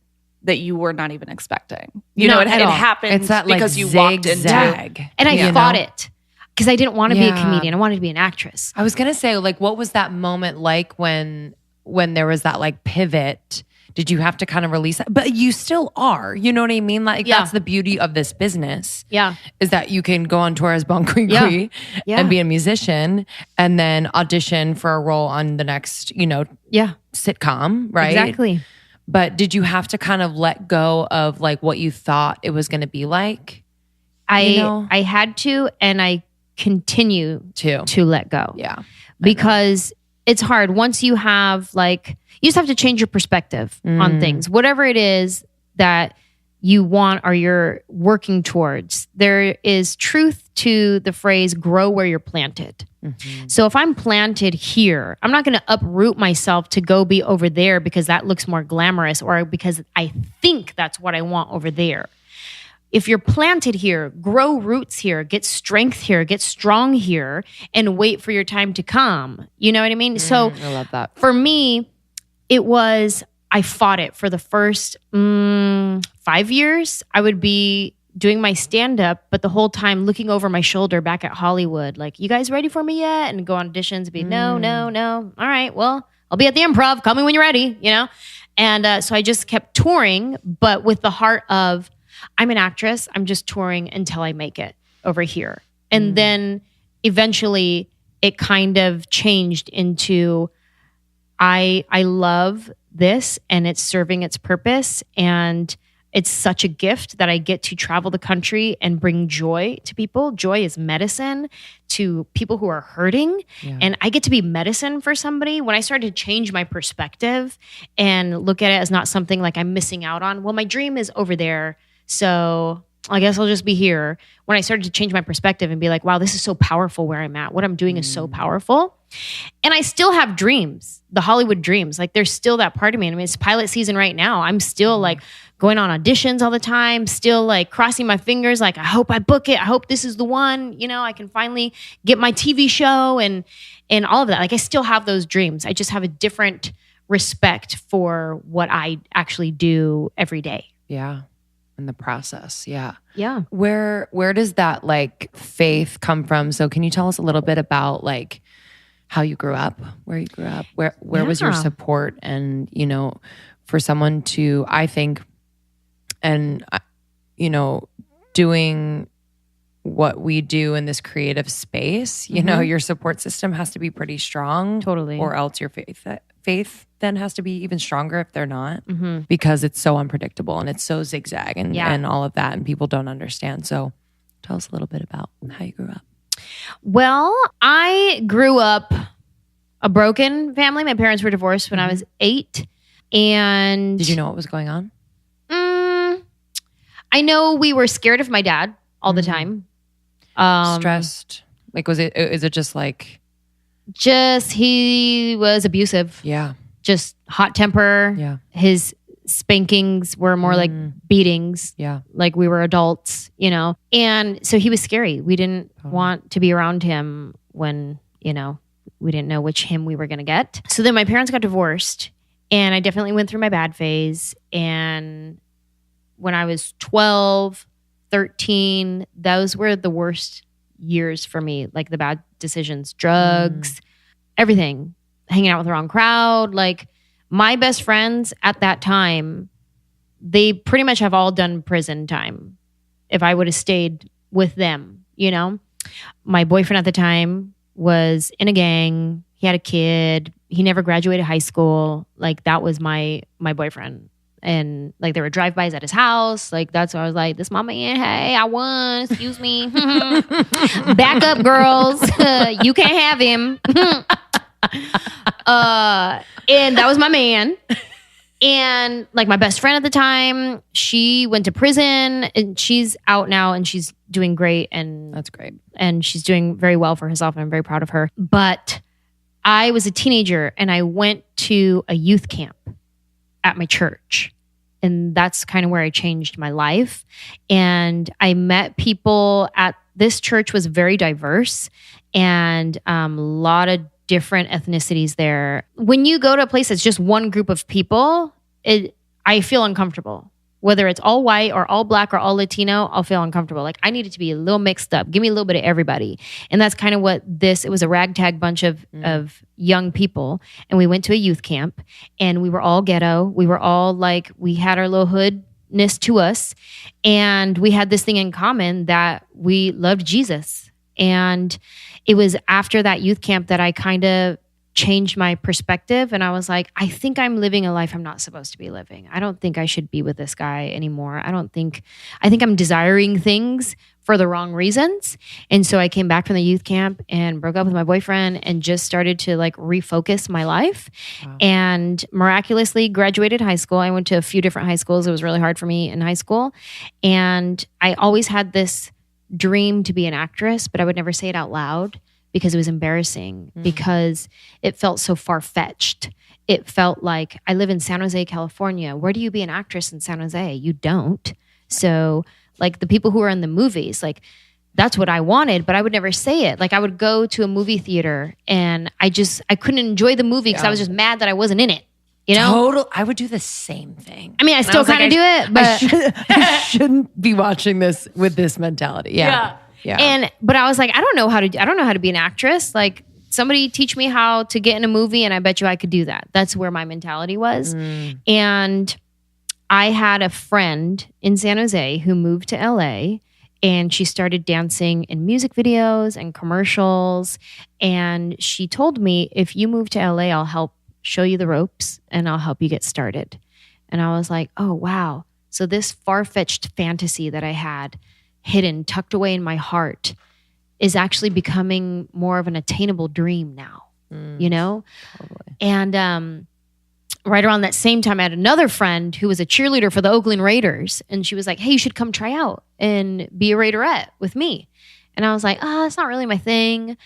that you were not even expecting. You know, it happened it's that, because like, you walked into zag. And I fought it because I didn't want to be a comedian. I wanted to be an actress. I was going to say, like, what was that moment like when there was that like pivot? Did you have to kind of release that? But you still are. You know what I mean? Like, that's the beauty of this business. Yeah. Is that you can go on tour as Bon Qui Qui and be a musician and then audition for a role on the next, sitcom, right? Exactly. But did you have to kind of let go of like what you thought it was going to be like? I had to, and I continue to let go. Yeah. Because it's hard. Once you have you just have to change your perspective on things. Whatever it is that you want or you're working towards, there is truth to the phrase, grow where you're planted. So if I'm planted here, I'm not going to uproot myself to go be over there because that looks more glamorous or because I think that's what I want over there. If you're planted here, grow roots here, get strength here, get strong here, and wait for your time to come. You know what I mean? So I love that. For me, I fought it for the first 5 years. I would be doing my stand-up, but the whole time looking over my shoulder back at Hollywood, like, you guys ready for me yet? And go on auditions and be, no. All right, well, I'll be at the Improv. Call me when you're ready, And so I just kept touring, but with the heart of, I'm an actress. I'm just touring until I make it over here. And then eventually it kind of changed into, I love this and it's serving its purpose. And it's such a gift that I get to travel the country and bring joy to people. Joy is medicine to people who are hurting. Yeah. And I get to be medicine for somebody. When I started to change my perspective and look at it as not something like I'm missing out on, well, my dream is over there. So I guess I'll just be here. When I started to change my perspective and be like, wow, this is so powerful where I'm at. What I'm doing is so powerful. And I still have dreams, the Hollywood dreams. Like, there's still that part of me. I mean, it's pilot season right now. I'm still like going on auditions all the time, still like crossing my fingers. Like, I hope I book it. I hope this is the one, I can finally get my TV show and all of that. Like, I still have those dreams. I just have a different respect for what I actually do every day. Yeah. In the process. Yeah. Yeah. Where does that like faith come from? So can you tell us a little bit about like how you grew up, where you grew up, where was your support? And, for someone to, I think, and, doing what we do in this creative space, you know, your support system has to be pretty strong. Totally. Or else your faith then has to be even stronger if they're not, because it's so unpredictable and it's so zigzag and all of that, and people don't understand. So tell us a little bit about how you grew up. Well, I grew up a broken family. My parents were divorced when I was 8. And did you know what was going on? I know we were scared of my dad all the time. Stressed? Like, is it just like... Just, he was abusive. Yeah. Just hot temper. Yeah. His spankings were more like beatings. Yeah. Like we were adults, you know? And so he was scary. We didn't want to be around him when, you know, we didn't know which him we were going to get. So then my parents got divorced, and I definitely went through my bad phase. And when I was 12, 13, those were the worst years for me. Like the bad decisions, drugs, everything, hanging out with the wrong crowd. Like my best friends at that time, they pretty much have all done prison time. If I would have stayed with them, you know, my boyfriend at the time was in a gang. He had a kid. He never graduated high school. Like that was my boyfriend. And like there were drive-bys at his house. Like that's why I was like, this my man. Hey, I won. Excuse me. Back up, girls. You can't have him. And that was my man. And like my best friend at the time, she went to prison and she's out now and she's doing great. And that's great. And she's doing very well for herself. And I'm very proud of her. But I was a teenager and I went to a youth camp at my church. And that's kind of where I changed my life. And I met people at this church was very diverse and a lot of different ethnicities there. When you go to a place that's just one group of people, I feel uncomfortable. Whether it's all white or all black or all Latino, I'll feel uncomfortable. Like I need it to be a little mixed up. Give me a little bit of everybody. And that's kind of what it was a ragtag bunch of young people. And we went to a youth camp and we were all ghetto. We were all like, we had our little hoodness to us. And we had this thing in common that we loved Jesus. And it was after that youth camp that I kind of changed my perspective. And I was like, I think I'm living a life I'm not supposed to be living. I don't think I should be with this guy anymore. I think I'm desiring things for the wrong reasons. And so I came back from the youth camp and broke up with my boyfriend and just started to like refocus my life. Wow. And miraculously graduated high school. I went to a few different high schools. It was really hard for me in high school. And I always had this dream to be an actress, but I would never say it out loud because it was embarrassing, because it felt so far-fetched. It felt like I live in San Jose, California. Where do you be an actress in San Jose? You don't. So like the people who are in the movies, like that's what I wanted, but I would never say it. Like I would go to a movie theater and I couldn't enjoy the movie because I was just mad that I wasn't in it. You know? I would do the same thing. I mean, I still kind of do it, but I shouldn't be watching this with this mentality. Yeah. But I was like, I don't know how to be an actress. Like somebody teach me how to get in a movie and I bet you I could do that. That's where my mentality was. And I had a friend in San Jose who moved to LA and she started dancing in music videos and commercials. And she told me, if you move to LA, I'll help show you the ropes and I'll help you get started. And I was like, oh, wow. So this far-fetched fantasy that I had hidden, tucked away in my heart is actually becoming more of an attainable dream now, you know? Totally. And right around that same time, I had another friend who was a cheerleader for the Oakland Raiders. And she was like, hey, you should come try out and be a Raiderette with me. And I was like, it's not really my thing.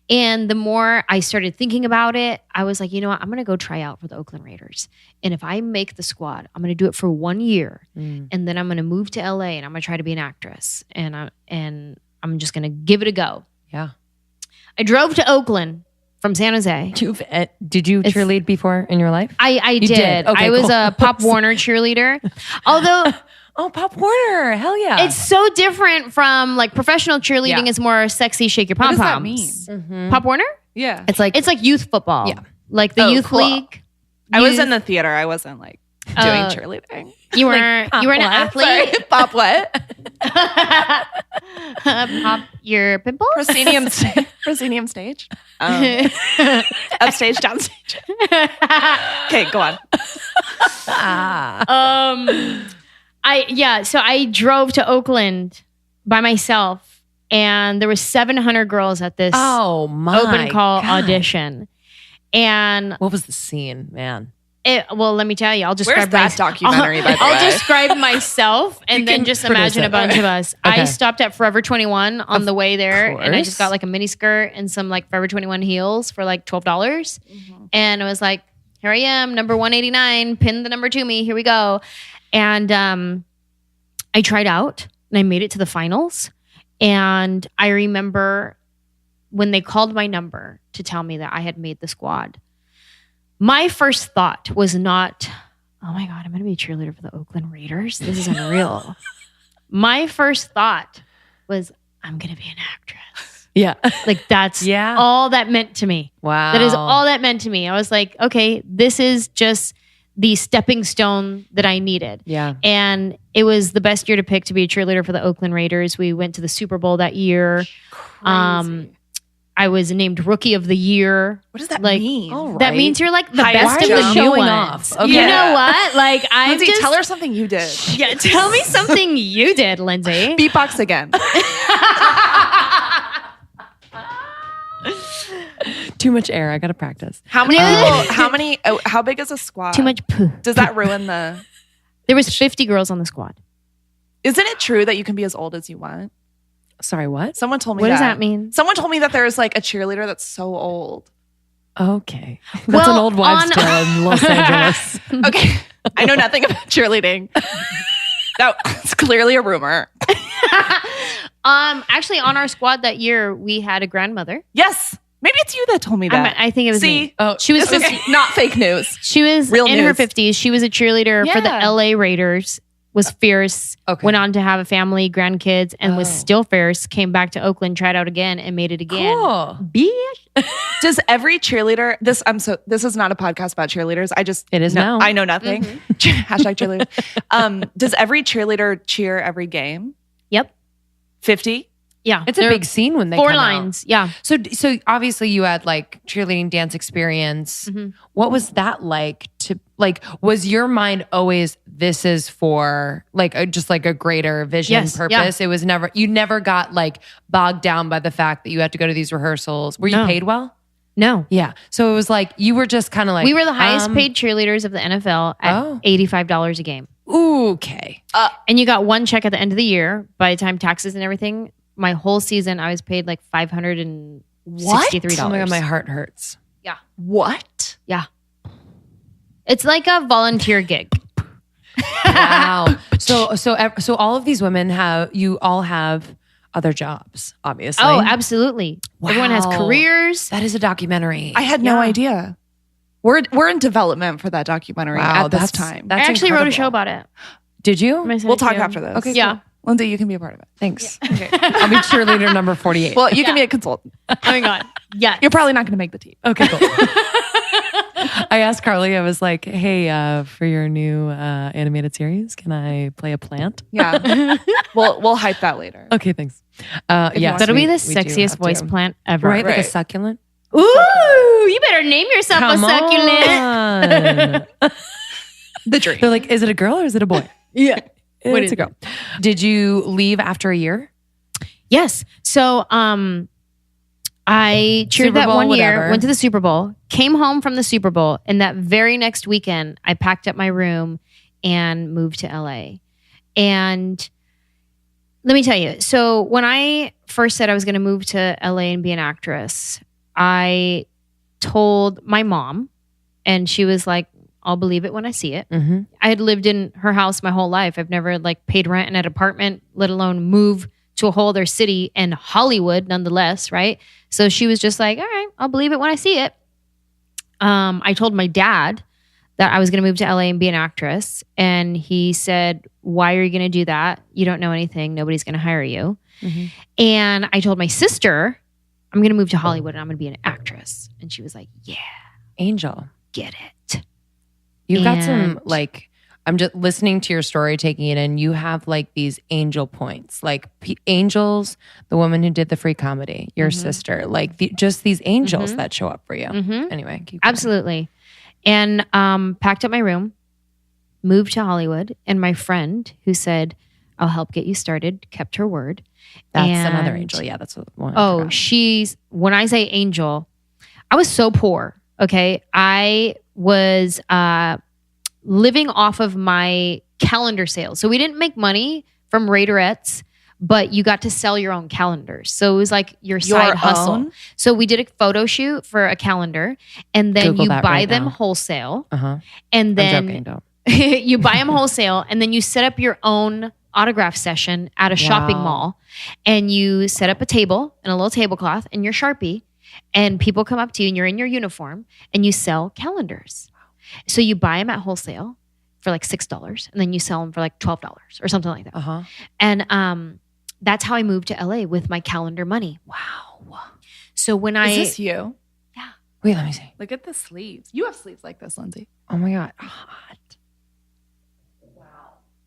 And the more I started thinking about it, I was like, you know what? I'm going to go try out for the Oakland Raiders. And if I make the squad, I'm going to do it for 1 year. And then I'm going to move to LA and I'm going to try to be an actress. And I'm just going to give it a go. Yeah. I drove to Oakland from San Jose. Did you cheerlead before in your life? I did. Okay, I was cool. a Pop Warner cheerleader. Although... Oh, Pop Warner. Hell yeah. It's so different from like professional cheerleading is more sexy, shake your pom-poms. What does that mean? Pop Warner? Yeah. It's like youth football. Yeah. Like the youth league. I was in the theater. I wasn't like doing cheerleading. You were an athlete. Sorry, pop what? Pop your pimples. Proscenium stage. Upstage, downstage. Okay, go on. So I drove to Oakland by myself, and there was 700 girls at this open call audition. And what was the scene, man? Well, let me tell you. I'll describe that documentary, by the way? I'll describe myself and then just imagine a bunch of us. Okay. I stopped at Forever 21 on the way there, and I just got like a mini skirt and some like Forever 21 heels for like $12. Mm-hmm. And I was like, here I am, number 189, pin the number to me. Here we go. And I tried out and I made it to the finals. And I remember when they called my number to tell me that I had made the squad, my first thought was not, oh my God, I'm going to be a cheerleader for the Oakland Raiders. This is unreal. My first thought was, I'm going to be an actress. Yeah. Like that's all that meant to me. Wow. That is all that meant to me. I was like, okay, this is just the stepping stone that I needed. Yeah. And it was the best year to pick to be a cheerleader for the Oakland Raiders. We went to the Super Bowl that year. Crazy. I was named Rookie of the Year. What does that mean? That means you're like the best of the new ones. Okay. You know what? Like Lindsay, tell her something you did. Yeah, tell me something you did, Lindsay. Beatbox again. Too much air. I got to practice. How many people? How big is a squad? Too much poo. Does that ruin the? There was 50 girls on the squad. Isn't it true that you can be as old as you want? Sorry, what? Someone told me What that. does that mean? Someone told me that there's like a cheerleader that's so old. Okay. That's an old wives' tale in Los Angeles. Okay. I know nothing about cheerleading. That's clearly a rumor. Actually, on our squad that year, we had a grandmother. Yes. Maybe it's you that told me that. I think it was me. Oh, she was not fake news. She was Real in news. her 50s. She was a cheerleader for the LA Raiders. Was fierce. Okay. Went on to have a family, grandkids, and was still fierce. Came back to Oakland, tried out again, and made it again. Cool. Bitch. Does every cheerleader? This is not a podcast about cheerleaders. It is now. I know nothing. Mm-hmm. Hashtag cheerleader. Does every cheerleader cheer every game? Yep. 50. Yeah, it's a big scene when they four come lines. Out. Yeah. So obviously you had like cheerleading dance experience. Mm-hmm. What was that like? Was your mind always this is for like just like a greater vision purpose? Yeah. It was never you never got like bogged down by the fact that you had to go to these rehearsals. Were you paid well? No. Yeah. So it was like you were just kind of like we were the highest paid cheerleaders of the NFL at $85 a game. Ooh, okay. And you got one check at the end of the year. By the time taxes and everything, my whole season I was paid like $563. Oh my God, my heart hurts. Yeah. What? Yeah. It's like a volunteer gig. Wow. So all of these women all have other jobs, obviously. Oh, absolutely. Wow. Everyone has careers. That is a documentary. I had no idea. We're in development for that documentary at this time. I actually wrote a show about it. Did you? We'll talk after this. Okay. Yeah. Cool. Lindsay, you can be a part of it. Thanks. Yeah. Okay. I'll be cheerleader number 48. Well, you can be a consultant. Oh my God. Yeah. You're probably not going to make the team. Okay, cool. I asked Carly, I was like, hey, for your new animated series, can I play a plant? Yeah. we'll hype that later. Okay, thanks. Yeah, that'll be the sexiest voice plant ever. Right? Like a succulent? Ooh, you better name yourself a succulent. The dream. They're like, is it a girl or is it a boy? Yeah. It's a girl. Did you leave after a year? Yes. So I cheered that one year, went to the Super Bowl, came home from the Super Bowl, and that very next weekend, I packed up my room and moved to LA. And let me tell you, so when I first said I was going to move to LA and be an actress, I told my mom, and she was like, I'll believe it when I see it. Mm-hmm. I had lived in her house my whole life. I've never like paid rent in an apartment, let alone move to a whole other city and Hollywood nonetheless, right? So she was just like, all right, I'll believe it when I see it. I told my dad that I was going to move to LA and be an actress. And he said, why are you going to do that? You don't know anything. Nobody's going to hire you. Mm-hmm. And I told my sister, I'm going to move to Hollywood and I'm going to be an actress. And she was like, yeah. Angel. Get it. You've got some like I'm just listening to your story, taking it in. You have like these angel points, like angels, the woman who did the free comedy, your sister, like just these angels that show up for you. Anyway, keep going. Absolutely. And packed up my room, moved to Hollywood, and my friend who said, I'll help get you started, kept her word. That's another angel. Yeah, that's one. Oh, when I say angel, I was so poor. Okay. I was living off of my calendar sales. So we didn't make money from Raiderettes, but you got to sell your own calendars. So it was like your side hustle. Own? So we did a photo shoot for a calendar, and then Google you that buy right them now. wholesale. Uh-huh. And then I'm joking, don't. you buy them wholesale, and then you set up your own autograph session at a shopping mall, and you set up a table and a little tablecloth and your Sharpie, and people come up to you and you're in your uniform and you sell calendars. So you buy them at wholesale for like $6, and then you sell them for like $12 or something like that. Uh-huh. And that's how I moved to LA, with my calendar money. Wow. So when Is this you? Wait, let me see. Look at the sleeves. You have sleeves like this, Lindsay. Oh my God. Hot.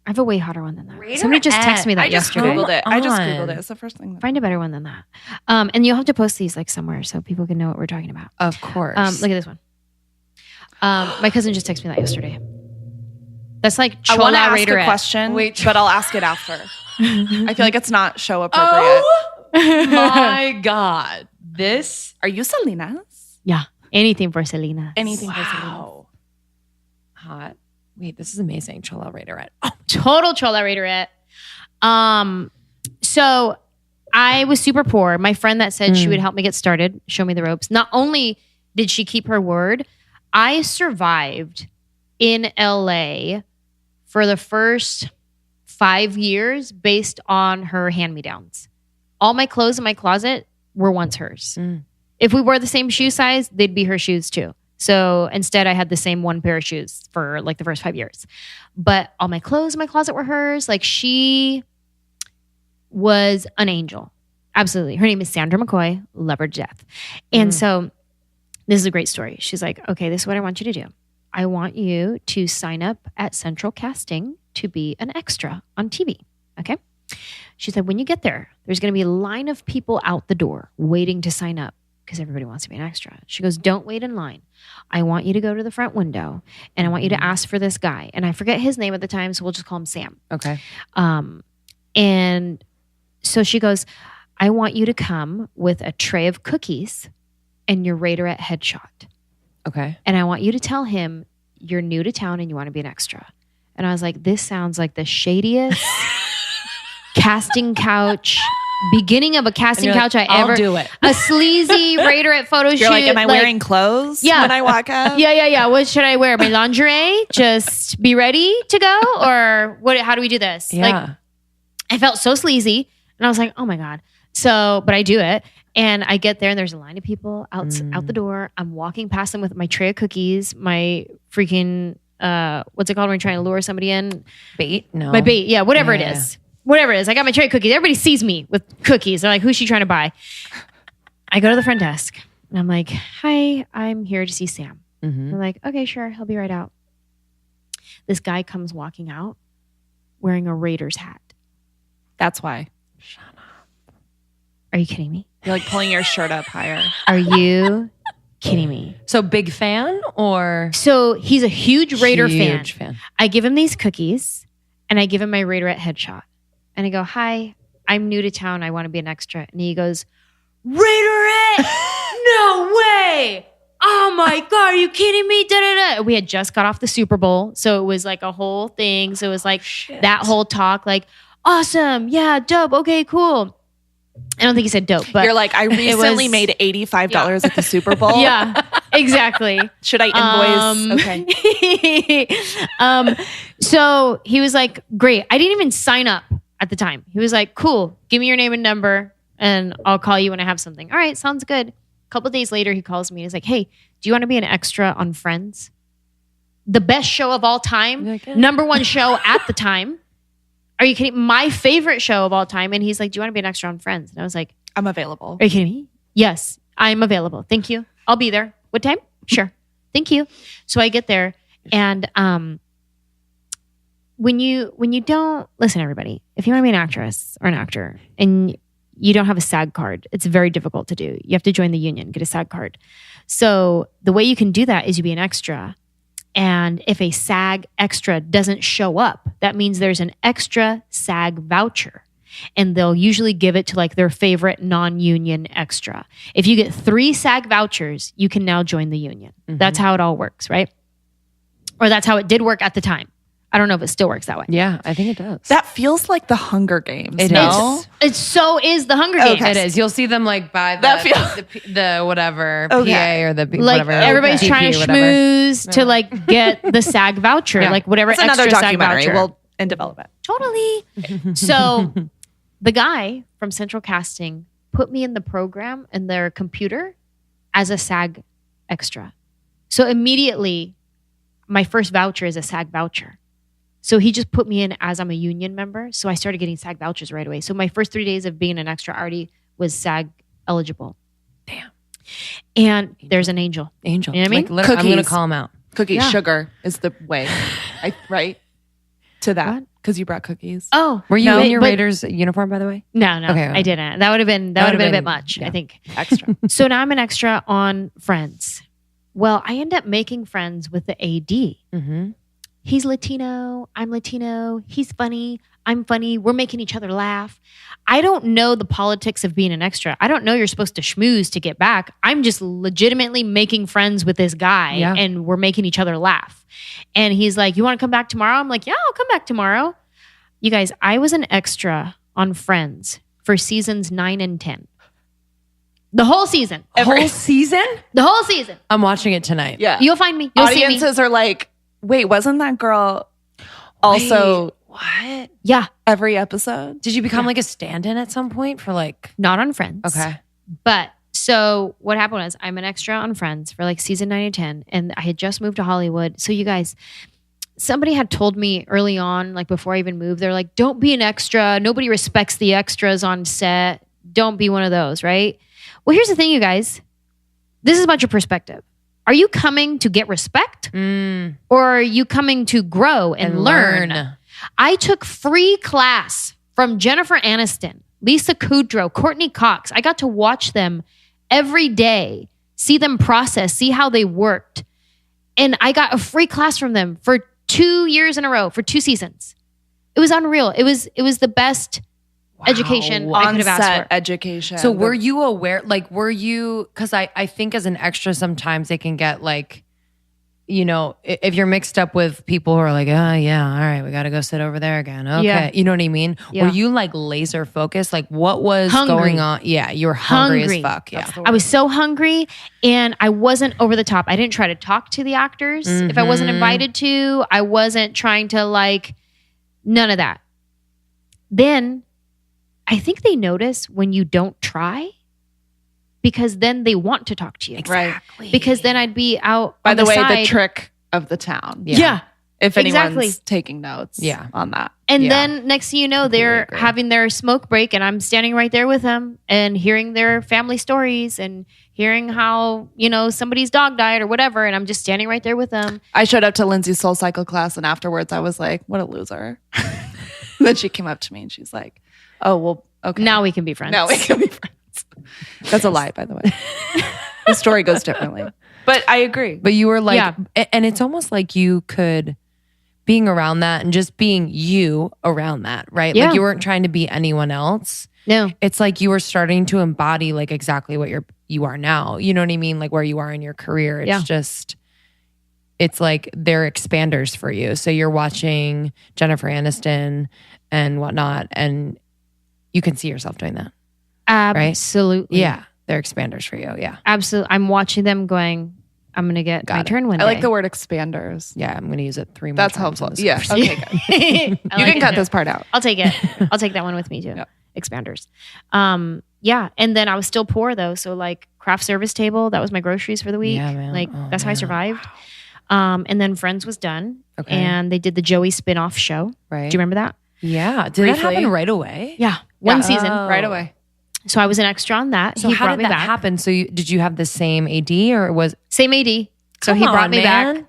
I have a way hotter one than that. Somebody just texted me that yesterday. Googled it. I just on. Googled it. It's the first thing. Find a better one than that. And you'll have to post these like somewhere so people can know what we're talking about. Of course. Look at this one. My cousin just texted me that yesterday. That's like I want to ask Raiderette. a question, but I'll ask it after. I feel like it's not show appropriate. My God. This. Are you Selena's? Yeah. Anything for Selena. Anything for Selena. Wow. Hot. Wait, this is amazing. Chola Raiderette. Oh, Total Chola Raiderette. So I was super poor. My friend that said she would help me get started, show me the ropes. Not only did she keep her word, I survived in LA for the first 5 years based on her hand-me-downs. All my clothes in my closet were once hers. If we wore the same shoe size, they'd be her shoes too. So instead, I had the same one pair of shoes for like the first 5 years. But all my clothes in my closet were hers. Like, she was an angel. Absolutely. Her name is Sandra McCoy. Love her to death. And so this is a great story. She's like, okay, this is what I want you to do. I want you to sign up at Central Casting to be an extra on TV. Okay. She said, when you get there, there's going to be a line of people out the door waiting to sign up, because everybody wants to be an extra. She goes, don't wait in line. I want you to go to the front window, and I want you to ask for this guy. And I forget his name at the time, so we'll just call him Sam. okay. And so she goes, I want you to come with a tray of cookies and your Raiderette headshot. Okay. And I want you to tell him you're new to town and you want to be an extra. And I was like, this sounds like the shadiest casting couch, beginning of a casting couch I I'll ever. do it. A sleazy Raiderette photo shoot. You're like, am I wearing clothes when I walk up? Yeah. What should I wear? My lingerie? Just be ready to go? Or what? How do we do this? Yeah. Like, I felt so sleazy. And I was like, oh my God. So, but I do it. And I get there and there's a line of people out the door. I'm walking past them with my tray of cookies, my freaking, what's it called when you're trying to lure somebody in? Bait? No. My bait. Yeah, whatever it is. Whatever it is. I got my tray of cookies. Everybody sees me with cookies. They're like, who's she trying to buy? I go to the front desk and I'm like, hi, I'm here to see Sam. They're like, okay, sure. He'll be right out. This guy comes walking out wearing a Raiders hat. That's why. Are you kidding me? You're like pulling your shirt up higher. Are you kidding me? So big fan or? So he's a huge Raider Huge fan. fan. I give him these cookies and I give him my Raiderette headshot. And I go, hi, I'm new to town. I want to be an extra. And he goes, Raiderette? No way. Oh my God, are you kidding me? Da-da-da. We had just got off the Super Bowl. So it was like a whole thing. So it was like that whole talk, like, awesome. Yeah, dope. Okay, cool. I don't think he said dope, but you're like, I recently made $85 at the Super Bowl. Yeah, exactly. Should I invoice? Okay. So he was like, great. I didn't even sign up at the time. He was like, cool. Give me your name and number and I'll call you when I have something. All right. Sounds good. A couple of days later, he calls me and he's like, hey, do you want to be an extra on Friends? The best show of all time. Like, Number one show at the time. Are you kidding? My favorite show of all time. And he's like, do you want to be an extra on Friends? And I was like, I'm available. are you kidding me? Yes, I'm available. Thank you. I'll be there. What time? Sure. Thank you. So I get there and when you don't listen, everybody, if you want to be an actress or an actor and you don't have a SAG card, it's very difficult to do. You have to join the union, get a SAG card. So the way you can do that is you be an extra. And if a SAG extra doesn't show up, that means there's an extra SAG voucher. And they'll usually give it to like their favorite non-union extra. If you get 3 SAG vouchers, you can now join the union. That's how it all works, right? Or that's how it did work at the time. I don't know if it still works that way. Yeah, I think it does. That feels like the Hunger Games. It no? is. It so is the Hunger Games. Okay. It is. You'll see them like by the whatever PA or the like whatever. everybody's DP trying to or whatever. schmooze to like get the SAG voucher, like whatever That's extra another SAG documentary. voucher. Well, in development. Totally. So the guy from Central Casting put me in the program in their computer as a SAG extra. So immediately, my first voucher is a SAG voucher. So he just put me in as I'm a union member. So I started getting SAG vouchers right away. So my first 3 days of being an extra already was SAG eligible. Damn. And there's an angel. Angel. You know what I mean? Like, I'm going to Cookies. call him out. Cookies, sugar is the way, right? To that, What? because you brought cookies. Oh, Were you no, in your but- Raiders uniform, by the way? No, Okay. I didn't. That would have been a bit much, yeah. I think. Extra. So now I'm an extra on Friends. Well, I end up making friends with the AD. Mm-hmm. He's Latino. I'm Latino. He's funny. I'm funny. We're making each other laugh. I don't know the politics of being an extra. I don't know you're supposed to schmooze to get back. I'm just legitimately making friends with this guy and we're making each other laugh. And he's like, you want to come back tomorrow? I'm like, yeah, I'll come back tomorrow. You guys, I was an extra on Friends for seasons 9 and 10. The whole season. Whole season? The whole season. I'm watching it tonight. Yeah. You'll find me. You'll see me. Audiences are like, wait, wasn't that girl also What? Yeah. every episode? Did you become like a stand-in at some point for like... Not on Friends. Okay. But so what happened was I'm an extra on Friends for like season 9 and 10. And I had just moved to Hollywood. So you guys, somebody had told me early on, like before I even moved, they're like, don't be an extra. Nobody respects the extras on set. Don't be one of those, right? Well, here's the thing, you guys. This is about your perspective. Are you coming to get respect? Or are you coming to grow and learn? I took free class from Jennifer Aniston, Lisa Kudrow, Courtney Cox. I got to watch them every day, see them process, see how they worked. And I got a free class from them for 2 years in a row, for 2 seasons. It was unreal. It was the best education I could have asked On-set for. education. So were you aware, like, were you, because I think as an extra, sometimes they can get like, you know, if you're mixed up with people who are like, oh yeah, all right, we got to go sit over there again. Okay. Yeah. You know what I mean? Yeah. Were you like laser focused? Like what was Hungry. going on? Yeah. You were hungry as Hungry. fuck. Yeah. I was so hungry and I wasn't over the top. I didn't try to talk to the actors if I wasn't invited to. I wasn't trying to like, none of that. Then I think they notice when you don't try because then they want to talk to you. Right. Because then I'd be out By on the way, side. the trick of the town. Yeah. If anyone's Exactly. taking notes on that. And Yeah. then next thing you know, they're agree. having their smoke break and I'm standing right there with them and hearing their family stories and hearing how, you know, somebody's dog died or whatever. And I'm just standing right there with them. I showed up to Lindsay's Soul Cycle class and afterwards I was like, what a loser. Then she came up to me and she's like, oh, well, okay. Now we can be friends. Now we can be friends. That's a lie, by the way. The story goes differently. But I agree. But you were like, Yeah. and it's almost like you could, being around that and just being you around that, right? Yeah. Like you weren't trying to be anyone else. No. It's like you were starting to embody like exactly what you are now. You know what I mean? Like where you are in your career. It's just, it's like they're expanders for you. So you're watching Jennifer Aniston and whatnot, and you can see yourself doing that. Absolutely. Yeah. They're expanders for you. Yeah. Absolutely. I'm watching them going, I'm going to get my turn one day. I like the word expanders. Yeah. I'm going to use it 3 more That's times. helpful. in this Yeah. conversation. Okay, good. You can cut this part out. I'll take it. I'll take that one with me too. Yep. Expanders. Yeah. And then I was still poor though. So like craft service table, that was my groceries for the week. Yeah, man. Like Oh, that's how I man. survived. And then Friends was done. Okay. And they did the Joey spinoff show. Right. Do you remember that? Yeah. Did that Briefly. happen right away? Yeah. One Yeah. season. Oh. Right away. So I was an extra on that. So he how brought did me that back. happen? So did you have the same AD or was Same AD. So Come he brought on, me man.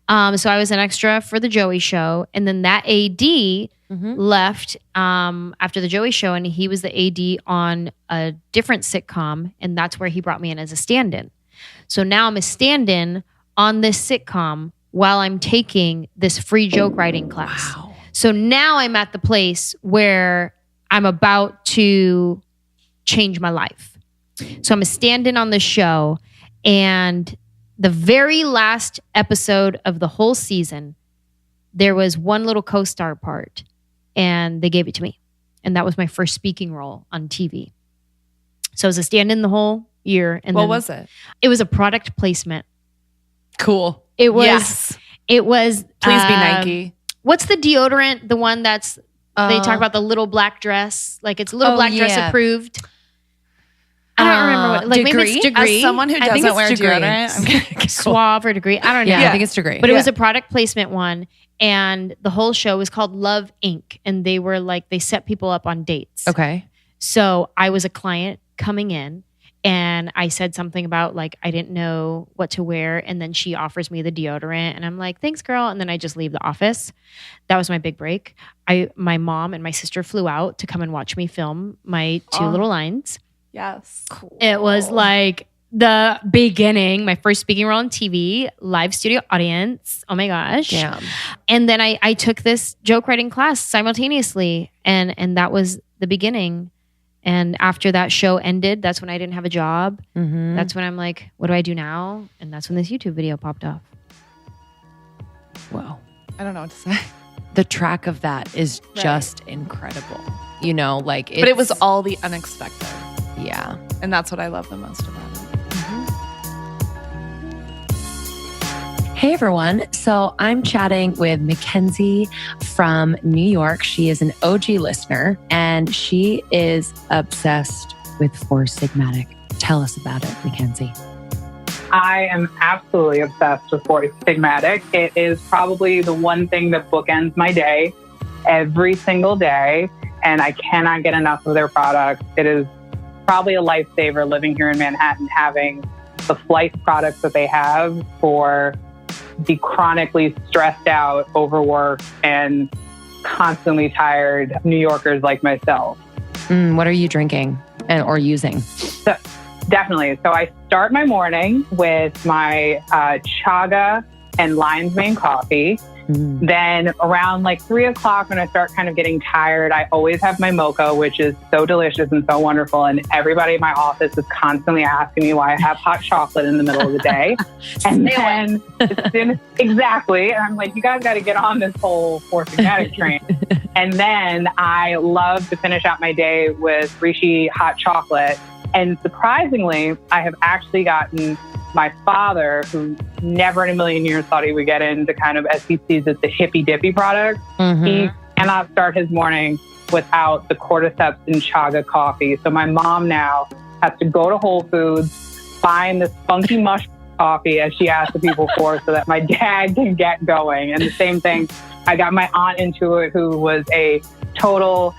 So I was an extra for the Joey show. And then that AD left after the Joey show, and he was the AD on a different sitcom. And that's where he brought me in as a stand-in. So now I'm a stand-in on this sitcom while I'm taking this free joke writing class. Wow. So now I'm at the place where I'm about to change my life. So I'm a stand-in on the show, and the very last episode of the whole season, there was one little co-star part, and they gave it to me. And that was my first speaking role on TV. So I was a stand-in the whole year. And what was it? It was a product placement. Cool. It was. Yes. It was. Please be Nike. What's the deodorant? The one that's they talk about the little black dress. Like it's a little black dress approved. I don't remember what. Like Degree? maybe it's Degree. As someone who doesn't wear deodorant, I'm kidding. Suave or Degree. I don't know. Yeah, I think it's Degree. But it was a product placement one. And the whole show was called Love Inc. And they were like, they set people up on dates. Okay. So I was a client coming in, and I said something about like, I didn't know what to wear. And then she offers me the deodorant, and I'm like, thanks, girl. And then I just leave the office. That was my big break. My mom and my sister flew out to come and watch me film my two little lines. Yes. Cool. It was like the beginning, my first speaking role on TV, live studio audience. Oh my gosh. Damn. And then I took this joke writing class simultaneously, and that was the beginning. And after that show ended, that's when I didn't have a job. Mm-hmm. That's when I'm like, what do I do now? And that's when this YouTube video popped off. Wow. I don't know what to say. The track of that is just incredible. You know, like But it was all the unexpected. Yeah. And that's what I love the most about it. Hey everyone. So I'm chatting with Mackenzie from New York. She is an OG listener, and she is obsessed with Four Sigmatic. Tell us about it, Mackenzie. I am absolutely obsessed with Four Sigmatic. It is probably the one thing that bookends my day every single day, and I cannot get enough of their products. It is probably a lifesaver living here in Manhattan, having the flight products that they have for the chronically stressed out, overworked, and constantly tired New Yorkers like myself. What are you drinking or using? So, definitely. So I start my morning with my chaga and lion's mane coffee. Then around like 3 o'clock, when I start kind of getting tired, I always have my mocha, which is so delicious and so wonderful. And everybody in my office is constantly asking me why I have hot chocolate in the middle of the day. And then as soon as, exactly. And I'm like, you guys got to get on this whole Four Sigmatic train. And then I love to finish out my day with Rishi hot chocolate. And surprisingly, I have actually gotten my father, who never in a million years thought he would get into kind of, as he sees it, the hippy dippy product. He cannot start his morning without the cordyceps and chaga coffee. So my mom now has to go to Whole Foods, find this funky mushroom coffee, as she asks the people for, so that my dad can get going. And the same thing, I got my aunt into it, who was a total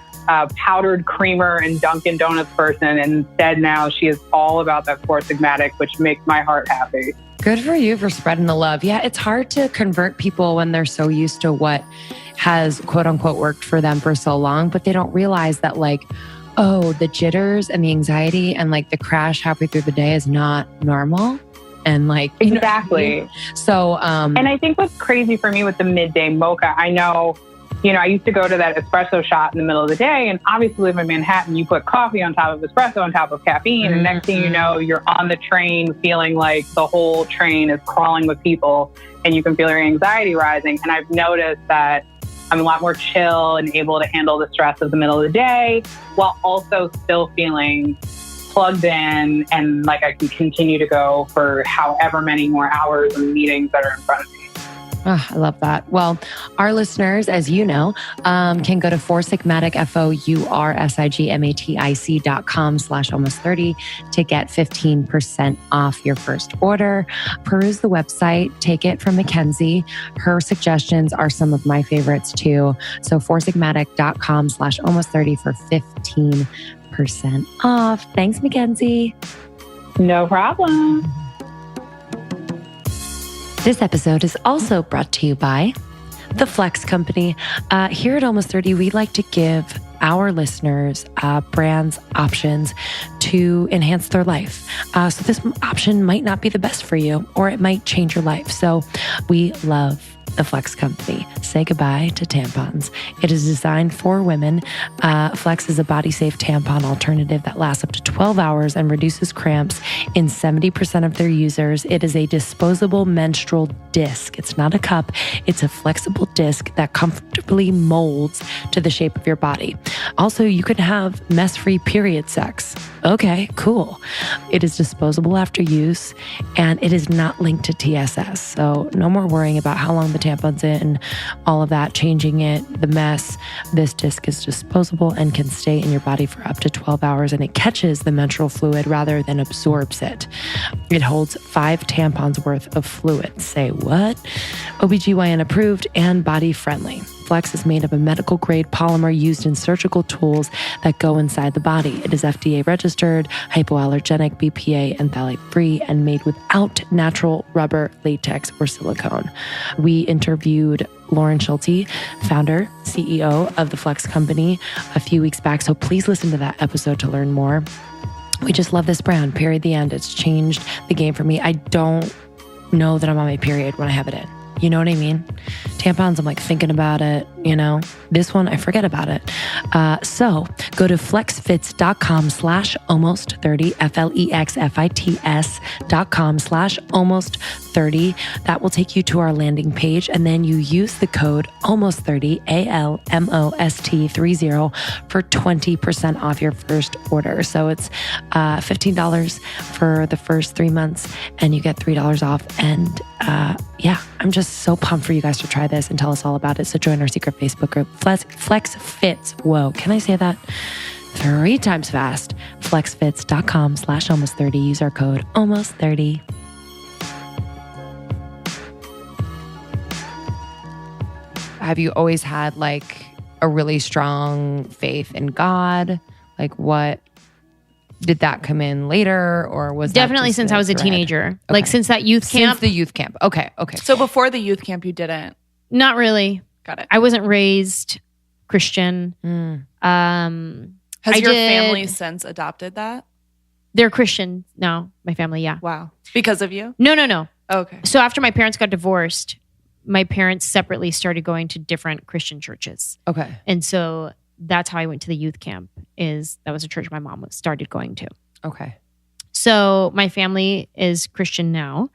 powdered creamer and Dunkin' Donuts person. And instead now she is all about that Four Sigmatic, which makes my heart happy. Good for you for spreading the love. Yeah, it's hard to convert people when they're so used to what has quote unquote worked for them for so long, but they don't realize that like, oh, the jitters and the anxiety and like the crash halfway through the day is not normal. And like, exactly. You know, so, and I think what's crazy for me with the midday mocha, I know, you know, I used to go to that espresso shot in the middle of the day, and obviously live in Manhattan, you put coffee on top of espresso on top of caffeine, and next thing you know, you're on the train feeling like the whole train is crawling with people, and you can feel your anxiety rising. And I've noticed that I'm a lot more chill and able to handle the stress of the middle of the day, while also still feeling plugged in and like I can continue to go for however many more hours and meetings that are in front of me. Oh, I love that. Well, our listeners, as you know, can go to foursigmatic, FOURSIGMATIC.com/almost30 to get 15% off your first order. Peruse the website, take it from Mackenzie. Her suggestions are some of my favorites too. So foursigmatic.com/almost30 for 15% off. Thanks, Mackenzie. No problem. This episode is also brought to you by The Flex Company. Here at Almost 30, we like to give our listeners brands options to enhance their life. So this option might not be the best for you, or it might change your life. So we love The Flex Company. Say goodbye to tampons. It is designed for women. Flex is a body-safe tampon alternative that lasts up to 12 hours and reduces cramps in 70% of their users. It is a disposable menstrual disc. It's not a cup. It's a flexible disc that comfortably molds to the shape of your body. Also, you can have mess-free period sex. Okay, cool. It is disposable after use, and it is not linked to TSS. So no more worrying about how long the tampon's in, all of that, changing it, the mess. This disc is disposable and can stay in your body for up to 12 hours, and it catches the menstrual fluid rather than absorbs it. It holds 5 tampons worth of fluid. Say what? OBGYN approved and body friendly. Flex is made of a medical grade polymer used in surgical tools that go inside the body. It is FDA registered, hypoallergenic, BPA, and phthalate free, and made without natural rubber, latex, or silicone. We interviewed Lauren Schulte, founder, CEO of the Flex Company, a few weeks back. So please listen to that episode to learn more. We just love this brand, period, the end. It's changed the game for me. I don't know that I'm on my period when I have it in. You know what I mean? Tampons, I'm like thinking about it, you know? This one, I forget about it. So go to flexfits.com/almost30, FLEXFITS.com/almost30. That will take you to our landing page. And then you use the code almost30, ALMOST30 for 20% off your first order. So it's $15 for the first 3 months, and you get $3 off. And yeah, I'm just so pumped for you guys to try this and tell us all about it. So join our secret Facebook group, Flex Fits. Whoa, can I say that 3 times fast? Flexfits.com/almost30. Use our code almost30. Have you always had like a really strong faith in God? Like what? Did that come in later, or was definitely since I was a teenager? Okay. Like since that youth camp? Since the youth camp. Okay. So before the youth camp, you didn't? Not really. Got it. I wasn't raised Christian. Has your family since adopted that? They're Christian now, my family, yeah. Wow. Because of you? No. Okay. So after my parents got divorced, my parents separately started going to different Christian churches. Okay. And so that's how I went to the youth camp. That was a church my mom started going to. Okay. So my family is Christian now.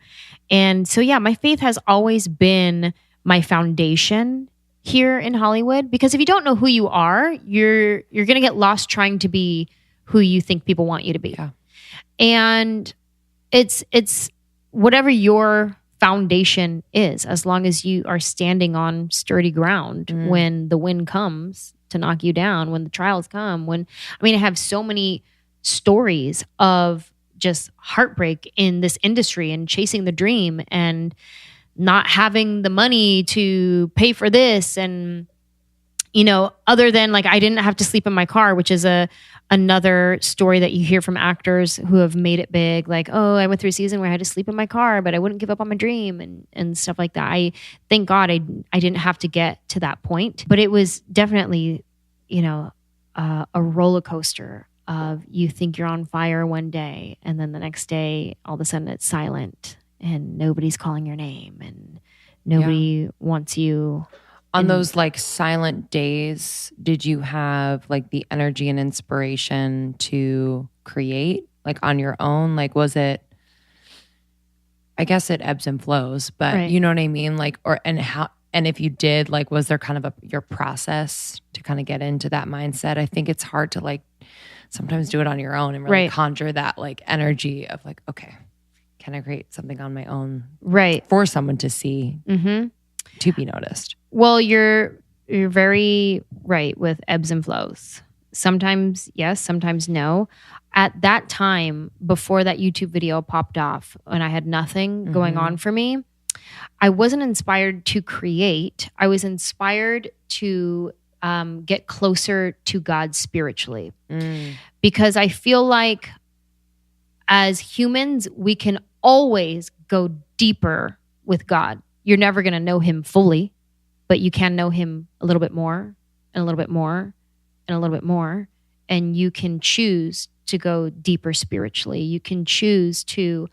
And so, yeah, my faith has always been my foundation here in Hollywood. Because if you don't know who you are, you're going to get lost trying to be who you think people want you to be. Yeah. And it's whatever your foundation is, as long as you are standing on sturdy ground when the wind comes to knock you down, when the trials come, I have so many stories of just heartbreak in this industry and chasing the dream and not having the money to pay for this. And, other than like, I didn't have to sleep in my car, which is another story that you hear from actors who have made it big. Like, oh, I went through a season where I had to sleep in my car, but I wouldn't give up on my dream and stuff like that. Thank God I didn't have to get to that point, but it was definitely, a roller coaster of you think you're on fire one day and then the next day, all of a sudden it's silent and nobody's calling your name and nobody wants you. On those like silent days, did you have like the energy and inspiration to create like on your own? Like, was it, I guess it ebbs and flows, but right. You know what I mean? Like, and if you did, like, was there kind of your process to kind of get into that mindset? I think it's hard to like sometimes do it on your own and really conjure that like energy of like, okay, can I create something on my own? Right. For someone to see, to be noticed. Well, you're very right with ebbs and flows. Sometimes yes, sometimes no. At that time, before that YouTube video popped off and I had nothing going on for me, I wasn't inspired to create. I was inspired to get closer to God spiritually. Because I feel like as humans, we can always go deeper with God. You're never going to know him fully, but you can know him a little bit more and a little bit more and a little bit more. And you can choose to go deeper spiritually. You can choose to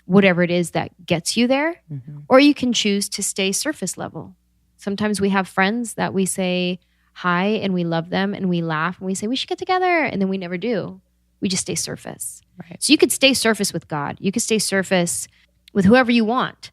whatever it is that gets you there, or you can choose to stay surface level. Sometimes we have friends that we say hi and we love them and we laugh and we say we should get together, and then we never do. We just stay surface. Right. So you could stay surface with God. You could stay surface with whoever you want.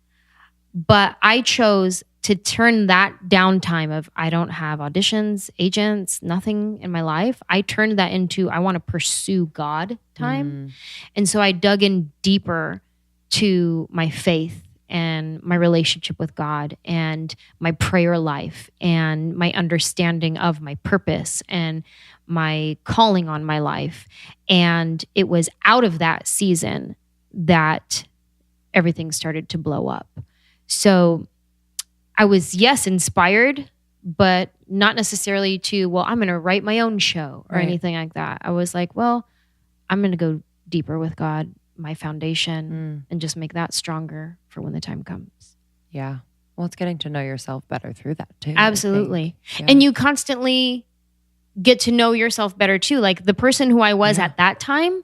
But I chose to turn that downtime of I don't have auditions, agents, nothing in my life. I turned that into I want to pursue God time. And so I dug in deeper to my faith and my relationship with God and my prayer life and my understanding of my purpose and my calling on my life. And it was out of that season that everything started to blow up. So I was, yes, inspired, but not necessarily to, well, I'm going to write my own show or anything like that. I was like, well, I'm going to go deeper with God, my foundation, and just make that stronger for when the time comes. Yeah. Well, it's getting to know yourself better through that too. Absolutely. Yeah. And you constantly get to know yourself better too. Like the person who I was at that time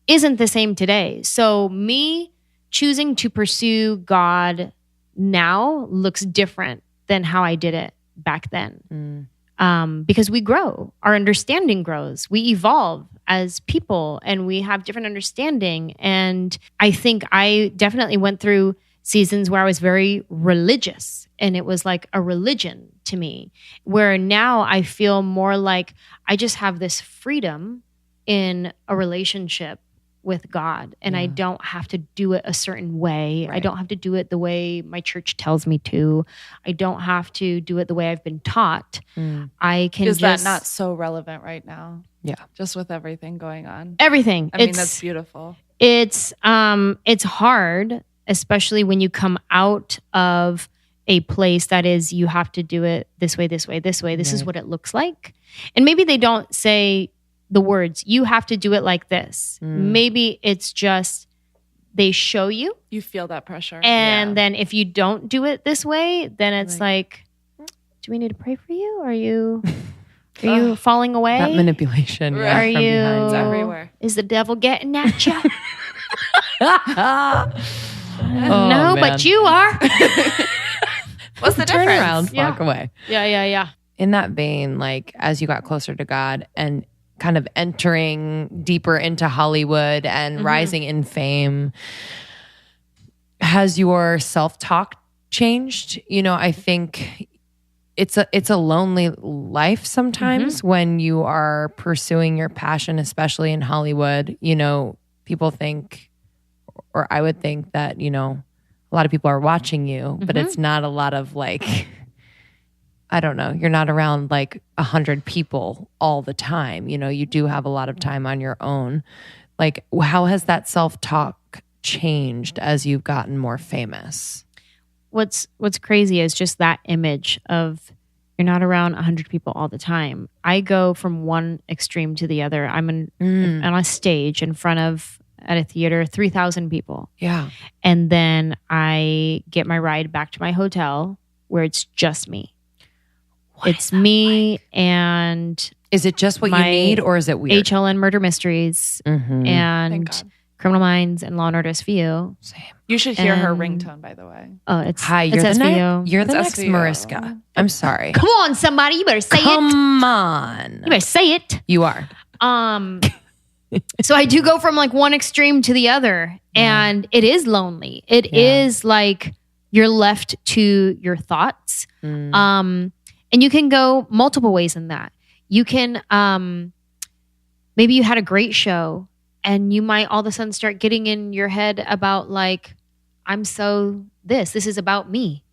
isn't the same today. So me choosing to pursue God now looks different than how I did it back then. Because we grow, our understanding grows, we evolve as people and we have different understanding. And I think I definitely went through seasons where I was very religious and it was like a religion to me, where now I feel more like I just have this freedom in a relationship with God, and I don't have to do it a certain way. I don't have to do it the way my church tells me to. I don't have to do it the way I've been taught. I can Is just... that not so relevant right now? Yeah. Just with everything going on. Everything. I mean, that's beautiful. It's hard, especially when you come out of a place that is, you have to do it this way, this way, this way. This is what it looks like. And maybe they don't say the words, you have to do it like this. Maybe it's just they show you. You feel that pressure. And then if you don't do it this way, then it's like, do we need to pray for you? Are you falling away? That manipulation. Are from you? behind. It's everywhere. Is the devil getting at you? Oh, no, man. but you are. What's the Turn difference? around, walk away. Yeah. In that vein, like as you got closer to God and kind of entering deeper into Hollywood and rising in fame, has your self-talk changed? You know, I think it's a lonely life sometimes when you are pursuing your passion, especially in Hollywood. You know, people think, or I would think that, you know, a lot of people are watching you, but it's not a lot of like, I don't know, you're not around like 100 people all the time. You know, you do have a lot of time on your own. Like, how has that self-talk changed as you've gotten more famous? What's crazy is just that image of you're not around 100 people all the time. I go from one extreme to the other. I'm on a stage in front of, at a theater, 3,000 people. Yeah. And then I get my ride back to my hotel where it's just me. It's me and... Is it just what you need, or is it weird? HLN Murder Mysteries and Criminal Minds and Law and Order SVU. Same. You should hear her ringtone, by the way. Oh, it's Hi, it's you're the SVU. you're the It's next SVU. Mariska. I'm sorry. Come on, somebody, you better say it. Come on. You better say it. You are. So I do go from like one extreme to the other, and it is lonely. It is like you're left to your thoughts. And you can go multiple ways in that. You can, maybe you had a great show and you might all of a sudden start getting in your head about like, I'm so this is about me.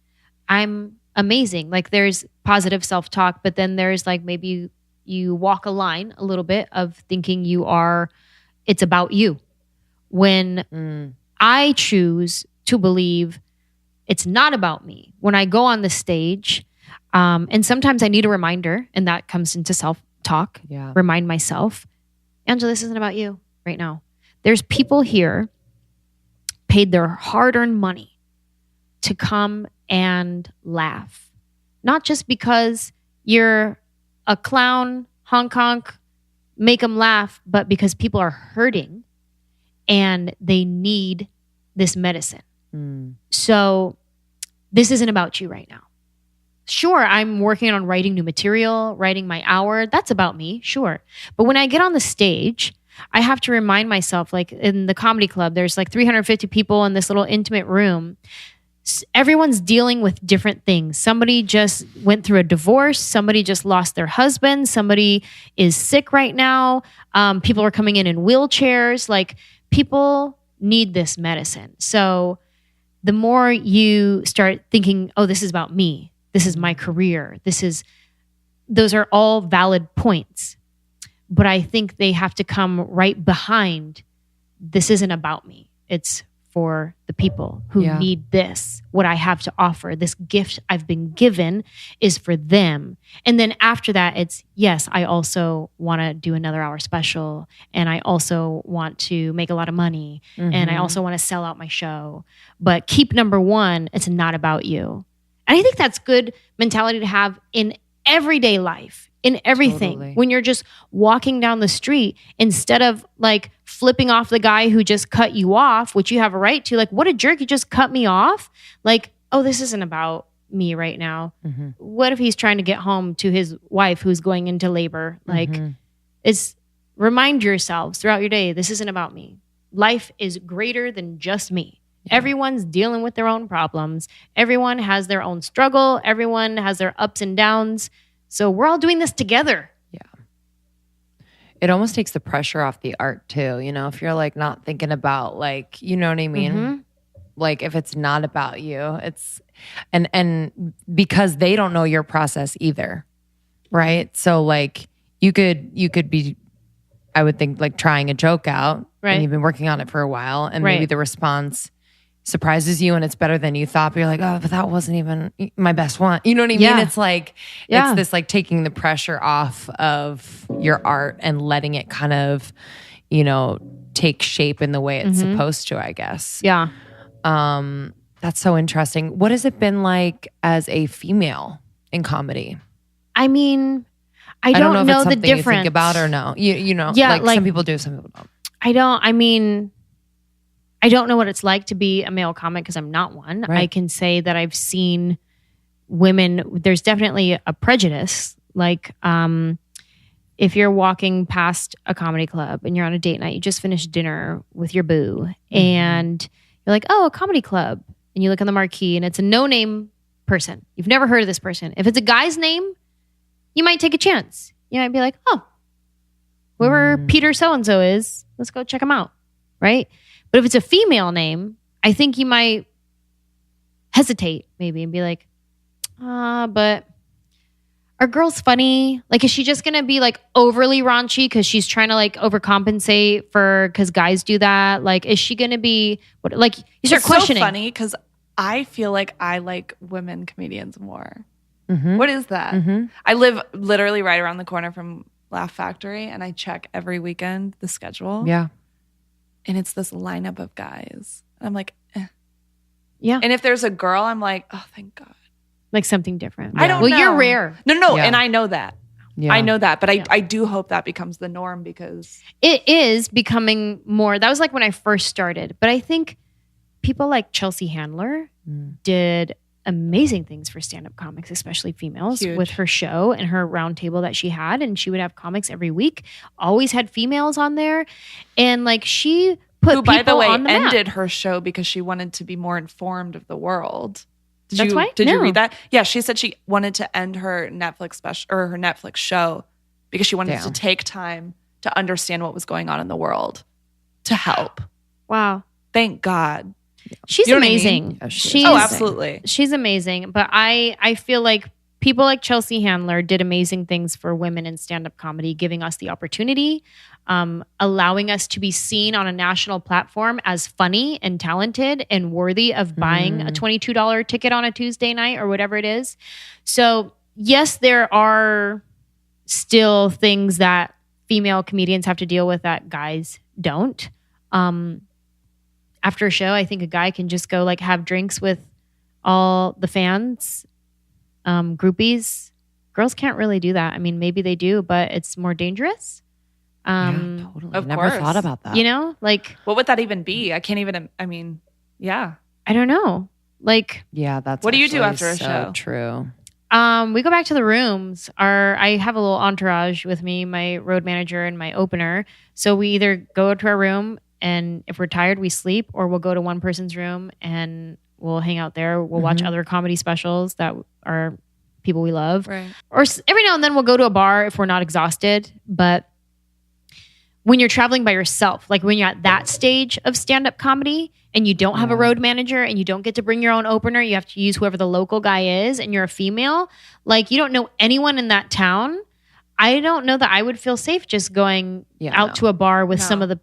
I'm amazing. Like there's positive self-talk, but then there's like, maybe you walk a line a little bit of thinking it's about you. When I choose to believe it's not about me. When I go on the stage, and sometimes I need a reminder, and that comes into self-talk. Yeah. Remind myself, Anjelah, this isn't about you right now. There's people here paid their hard-earned money to come and laugh. Not just because you're a clown, honk honk, make them laugh, but because people are hurting and they need this medicine. So this isn't about you right now. Sure, I'm working on writing new material, writing my hour. That's about me, sure. But when I get on the stage, I have to remind myself, like in the comedy club, there's like 350 people in this little intimate room. Everyone's dealing with different things. Somebody just went through a divorce. Somebody just lost their husband. Somebody is sick right now. People are coming in wheelchairs. Like, people need this medicine. So the more you start thinking, oh, this is about me. This is my career. Those are all valid points. But I think they have to come right behind, this isn't about me. It's for the people who need this. What I have to offer, this gift I've been given, is for them. And then after that, it's, yes, I also want to do another hour special. And I also want to make a lot of money. And I also want to sell out my show. But keep number one, it's not about you. And I think that's good mentality to have in everyday life, in everything. Totally. When you're just walking down the street, instead of like flipping off the guy who just cut you off, which you have a right to, like, what a jerk, you just cut me off. Like, oh, this isn't about me right now. What if he's trying to get home to his wife who's going into labor? Like, it's, remind yourselves throughout your day, this isn't about me. Life is greater than just me. Everyone's dealing with their own problems. Everyone has their own struggle. Everyone has their ups and downs. So we're all doing this together. Yeah. It almost takes the pressure off the art too. You know, if you're like not thinking about, like, you know what I mean? Like, if it's not about you, it's, and because they don't know your process either. Right. So like you could be, I would think, like trying a joke out. Right. And you've been working on it for a while, and maybe the response surprises you and it's better than you thought, but you're like, oh, but that wasn't even my best one. You know what I mean? It's like, it's this like taking the pressure off of your art and letting it kind of, you know, take shape in the way it's supposed to, I guess. Yeah. That's so interesting. What has it been like as a female in comedy? I mean, I don't know if it's something the difference. You think about or no? You know, like some people do, some people don't. I don't know what it's like to be a male comic because I'm not one. Right. I can say that I've seen women, there's definitely a prejudice. Like, if you're walking past a comedy club and you're on a date night, you just finished dinner with your boo and you're like, oh, a comedy club. And you look on the marquee and it's a no-name person. You've never heard of this person. If it's a guy's name, you might take a chance. You might be like, oh, whoever Peter so-and-so is, let's go check him out, right? But if it's a female name, I think you might hesitate maybe and be like, but are girls funny? Like, is she just going to be like overly raunchy because she's trying to like overcompensate because guys do that? Like, is she going to be, what? Like, you start questioning. It's so funny because I feel like I like women comedians more. What is that? I live literally right around the corner from Laugh Factory, and I check every weekend the schedule. Yeah. And it's this lineup of guys. And I'm like, eh. Yeah. And if there's a girl, I'm like, oh, thank God. Like something different. I don't know. Well, you're rare. No. Yeah. And I know that. Yeah. I know that. But I do hope that becomes the norm because it is becoming more. That was like when I first started. But I think people like Chelsea Handler did amazing things for stand-up comics, especially females. Huge. With her show and her round table that she had, and she would have comics every week, always had females on there, and like she put people by the way on the map. Ended her show because she wanted to be more informed of the world. Did No. you read that? Yeah, she said she wanted to end her Netflix special or her Netflix show because she wanted to take time to understand what was going on in the world to help. Wow. Thank God. She's amazing. I mean? She's absolutely. She's amazing. But I feel like people like Chelsea Handler did amazing things for women in stand-up comedy, giving us the opportunity, allowing us to be seen on a national platform as funny and talented and worthy of buying a $22 ticket on a Tuesday night or whatever it is. So yes, there are still things that female comedians have to deal with that guys don't. After a show, I think a guy can just go like have drinks with all the fans, groupies. Girls can't really do that. I mean, maybe they do, but it's more dangerous. Totally. Of Never course. thought about that. You know, like What would that even be? I can't even, I mean, yeah. I don't know. Like, Yeah, that's What do you do actually after a so show? True. we go back to the rooms. I have a little entourage with me, my road manager and my opener. So we either go to our room, and if we're tired, we sleep, or we'll go to one person's room and we'll hang out there. We'll watch other comedy specials that are people we love. Right. Or every now and then we'll go to a bar if we're not exhausted. But when you're traveling by yourself, like when you're at that stage of stand-up comedy and you don't have a road manager and you don't get to bring your own opener, you have to use whoever the local guy is, and you're a female, like you don't know anyone in that town. I don't know that I would feel safe just going out to a bar with some of the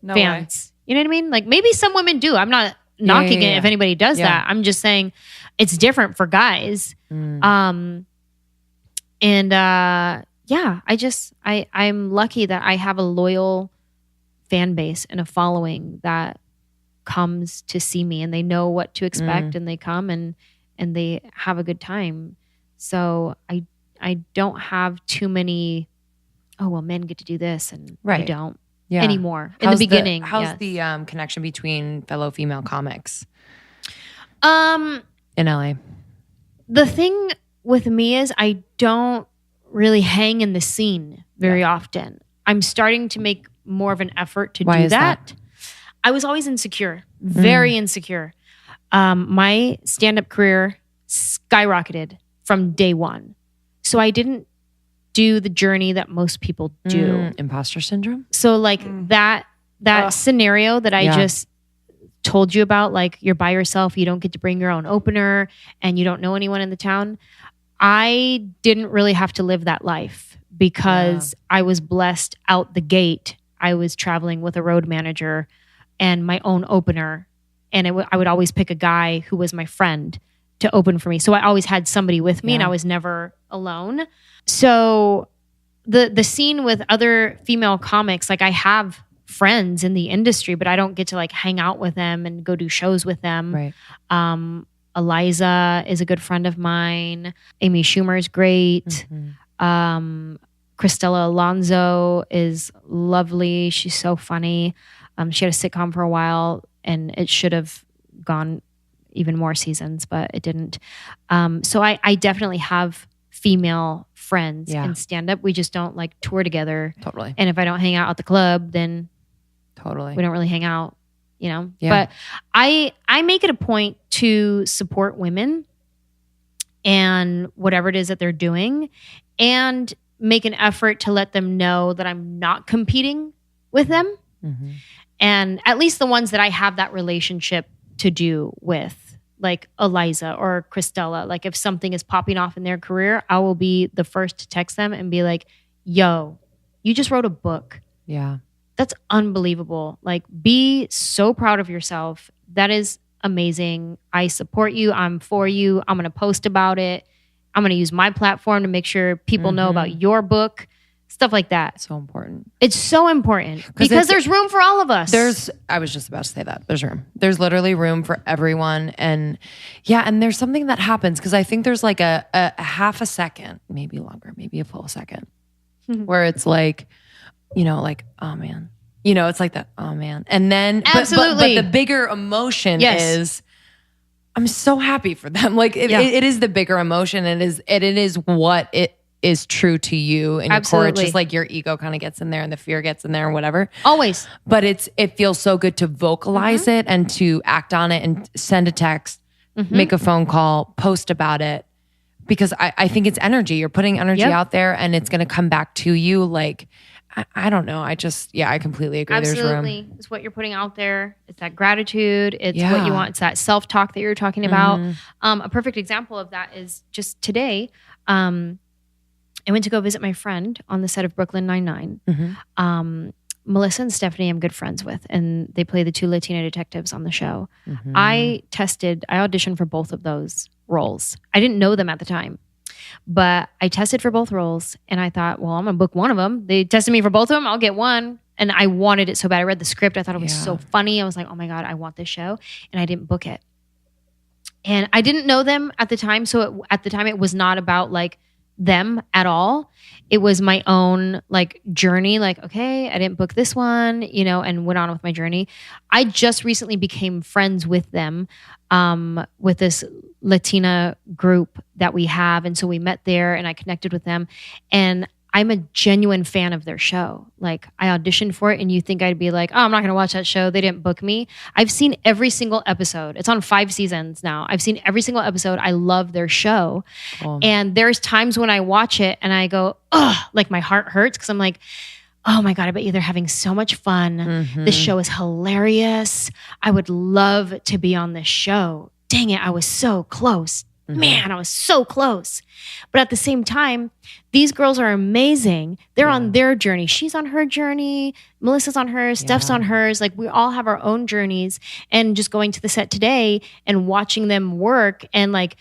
fans. You know what I mean? Like maybe some women do. I'm not knocking it if anybody does that. I'm just saying it's different for guys. I'm lucky that I have a loyal fan base and a following that comes to see me, and they know what to expect, and they come and they have a good time. So I don't have too many, men get to do this, and I don't anymore. In the beginning. How's the connection between fellow female comics in LA? The thing with me is I don't really hang in the scene very often. I'm starting to make more of an effort to do that. I was always insecure, very insecure. My stand-up career skyrocketed from day one. So I didn't do the journey that most people do. Imposter syndrome? So like that scenario that I just told you about, like you're by yourself, you don't get to bring your own opener, and you don't know anyone in the town. I didn't really have to live that life because I was blessed out the gate. I was traveling with a road manager and my own opener. And I would always pick a guy who was my friend to open for me. So I always had somebody with me and I was never alone. So the scene with other female comics, like I have friends in the industry, but I don't get to like hang out with them and go do shows with them. Right. Eliza is a good friend of mine. Amy Schumer is great. Cristela Alonso is lovely. She's so funny. She had a sitcom for a while, and it should have gone even more seasons, but it didn't. So I definitely have female friends in stand-up. We just don't like tour together. Totally. And if I don't hang out at the club, then totally we don't really hang out, you know? Yeah. But I make it a point to support women and whatever it is that they're doing, and make an effort to let them know that I'm not competing with them. And at least the ones that I have that relationship to do with, like Eliza or Cristela, like if something is popping off in their career, I will be the first to text them and be like, yo, you just wrote a book. Yeah. That's unbelievable. Like, be so proud of yourself. That is amazing. I support you. I'm for you. I'm going to post about it. I'm going to use my platform to make sure people know about your book. Stuff like that. So important. It's so important because there's room for all of us. I was just about to say that. There's room. There's literally room for everyone. And and there's something that happens because I think there's like a half a second, maybe longer, maybe a full second, where it's like, like, oh man. It's like that, oh man. And then, absolutely. But the bigger emotion is, I'm so happy for them. Like it is the bigger emotion. It is what it is true to you and your core. It's just like your ego kind of gets in there and the fear gets in there and whatever. Always. But it feels so good to vocalize it and to act on it and send a text, make a phone call, post about it. Because I think it's energy. You're putting energy out there and it's going to come back to you. Like, I don't know. I completely agree. Absolutely. There's room. It's what you're putting out there. It's that gratitude. It's what you want. It's that self-talk that you're talking about. A perfect example of that is just today. I went to go visit my friend on the set of Brooklyn Nine-Nine. Melissa and Stephanie I'm good friends with, and they play the two Latina detectives on the show. I auditioned for both of those roles. I didn't know them at the time, but I tested for both roles, and I thought, well, I'm going to book one of them. They tested me for both of them. I'll get one. And I wanted it so bad. I read the script. I thought it was so funny. I was like, oh my God, I want this show. And I didn't book it. And I didn't know them at the time. So at the time, it was not about like them at all. It was my own like journey. Like, okay, I didn't book this one, you know, and went on with my journey. I just recently became friends with them, with this Latina group that we have. And so we met there and I connected with them. And I'm a genuine fan of their show. Like I auditioned for it and you think I'd be like, oh, I'm not going to watch that show. They didn't book me. I've seen every single episode. It's on 5 seasons now. I've seen every single episode. I love their show. And there's times when I watch it and I go, ugh, like my heart hurts because I'm like, oh my God, I bet you they're having so much fun. This show is hilarious. I would love to be on this show. Dang it, I was so close. Man, I was so close. But at the same time, these girls are amazing. They're on their journey. She's on her journey. Melissa's on hers. Steph's on hers. Like we all have our own journeys. And just going to the set today and watching them work. And like,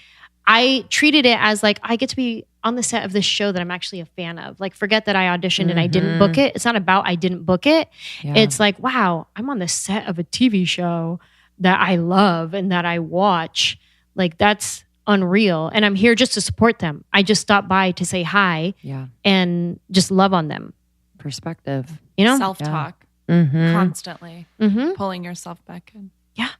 I treated it as like, I get to be on the set of this show that I'm actually a fan of. Like, forget that I auditioned and I didn't book it. It's not about I didn't book it. It's like, wow, I'm on the set of a TV show that I love and that I watch. Like that's unreal. And I'm here just to support them. I just stopped by to say hi and just love on them. Perspective. You know? Self-talk constantly. Pulling yourself back in. Yeah.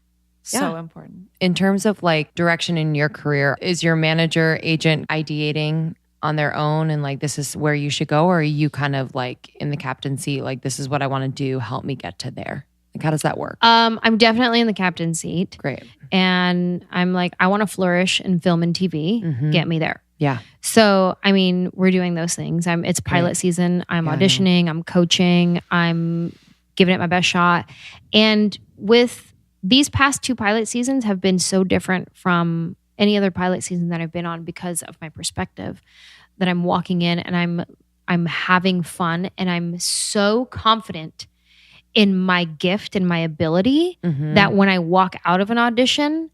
So important. In terms of like direction in your career, is your manager, agent ideating on their own and like, this is where you should go? Or are you kind of like in the captain's seat? Like, this is what I want to do. Help me get to there. Like, how does that work? I'm definitely in the captain's seat. Great. And I'm like, I want to flourish in film and TV. Get me there. Yeah. So, I mean, we're doing those things. It's pilot season. I'm auditioning. I'm coaching. I'm giving it my best shot. And with these past 2 pilot seasons have been so different from any other pilot season that I've been on because of my perspective, that I'm walking in and I'm having fun and I'm so confident in my gift and my ability that when I walk out of an audition,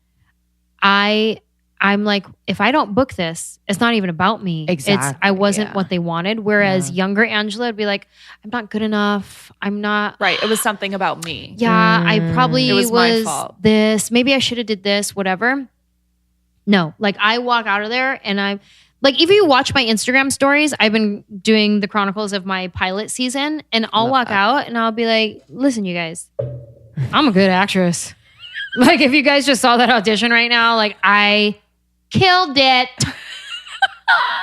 I'm like, if I don't book this, it's not even about me. Exactly. I wasn't what they wanted. Whereas younger Anjelah would be like, I'm not good enough. I'm not. Right. It was something about me. Yeah. I probably was my fault. this. Maybe I should have did this, whatever. No, like I walk out of there and I'm like, if you watch my Instagram stories, I've been doing the chronicles of my pilot season and I'll walk out and I'll be like, listen, you guys, I'm a good actress. Like if you guys just saw that audition right now, like I killed it.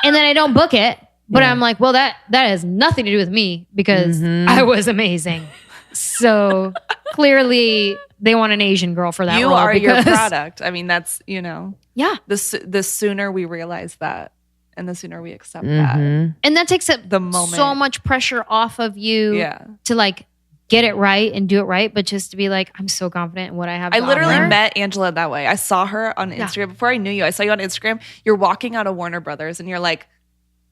And then I don't book it. But I'm like, well, that has nothing to do with me because I was amazing. So clearly they want an Asian girl for that you role. Are because, your product. I mean, that's, you know. Yeah. The sooner we realize that and the sooner we accept that. And that takes up the moment. So much pressure off of you to like get it right and do it right. But just to be like, I'm so confident in what I have. I literally met Anjelah that way. I saw her on Instagram before I knew you. I saw you on Instagram. You're walking out of Warner Brothers and you're like,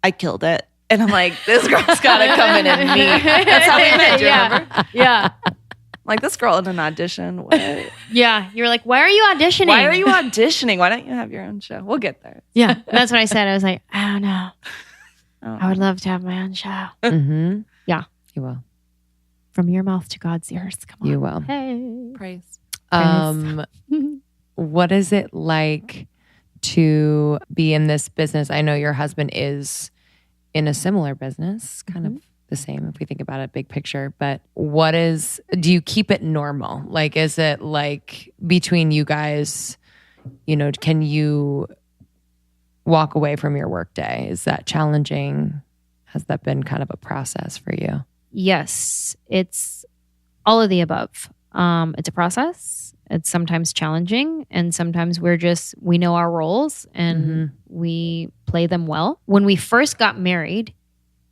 I killed it. And I'm like, this girl's got to come in and meet. That's how we met. Do you remember? Yeah. Like this girl in an audition. What? Yeah. You're like, why are you auditioning? Why are you auditioning? Why don't you have your own show? We'll get there. Yeah. That's what I said. I was like, I don't know. I would love to have my own show. Yeah. You will. From your mouth to God's ears. Come on. You will. Hey. Praise. What is it like to be in this business? I know your husband is in a similar business, kind of the same if we think about it big picture, but do you keep it normal? Like, is it like between you guys, you know, can you walk away from your work day? Is that challenging? Has that been kind of a process for you? Yes, it's all of the above. It's a process. It's sometimes challenging and sometimes we know our roles and we play them well. When we first got married,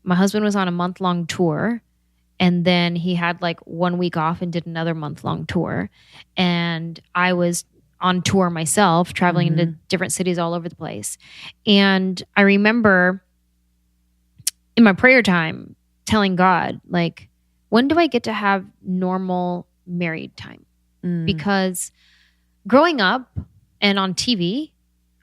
my husband was on a month-long tour and then he had like 1 week off and did another month-long tour. And I was on tour myself, traveling into different cities all over the place. And I remember in my prayer time telling God, like, when do I get to have normal married time? Because growing up and on TV,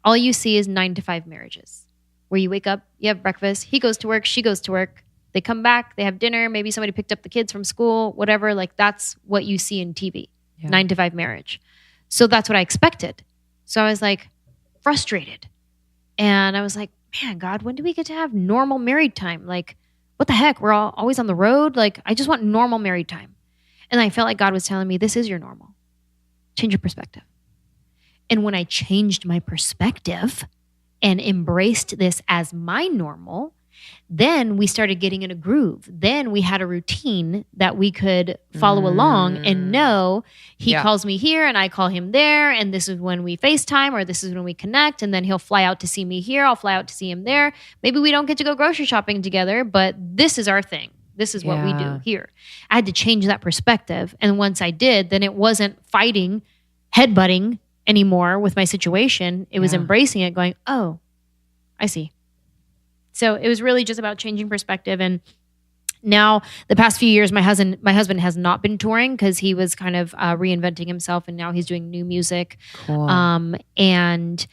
all you see is 9 to 5 marriages where you wake up, you have breakfast, he goes to work, she goes to work, they come back, they have dinner, maybe somebody picked up the kids from school, whatever. Like that's what you see in TV, 9 to 5 marriage. So that's what I expected. So I was like frustrated. And I was like, man, God, when do we get to have normal married time? Like, what the heck? We're always on the road. Like, I just want normal married time. And I felt like God was telling me, this is your normal. Change your perspective. And when I changed my perspective and embraced this as my normal, then we started getting in a groove. Then we had a routine that we could follow along and know he calls me here and I call him there. And this is when we FaceTime or this is when we connect. And then he'll fly out to see me here. I'll fly out to see him there. Maybe we don't get to go grocery shopping together, but this is our thing. This is what we do here. I had to change that perspective. And once I did, then it wasn't fighting, headbutting anymore with my situation. It was embracing it, going, oh, I see. So it was really just about changing perspective. And now the past few years, my husband has not been touring because he was kind of reinventing himself, and now he's doing new music. Cool. And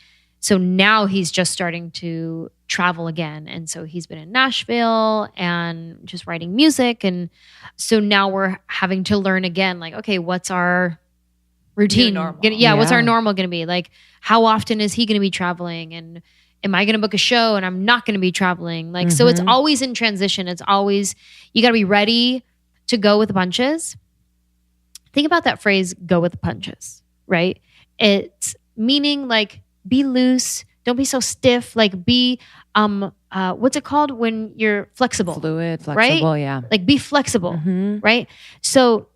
so now he's just starting to travel again. And so he's been in Nashville and just writing music. And so now we're having to learn again, like, okay, what's our routine? What's our normal going to be? Like, how often is he going to be traveling? And am I going to book a show and I'm not going to be traveling? Like, so it's always in transition. It's always, you got to be ready to go with the punches. Think about that phrase, go with the punches, right? It's meaning like, be loose. Don't be so stiff. Like be, what's it called when you're flexible? Fluid, flexible, right? yeah. Like be flexible, right? So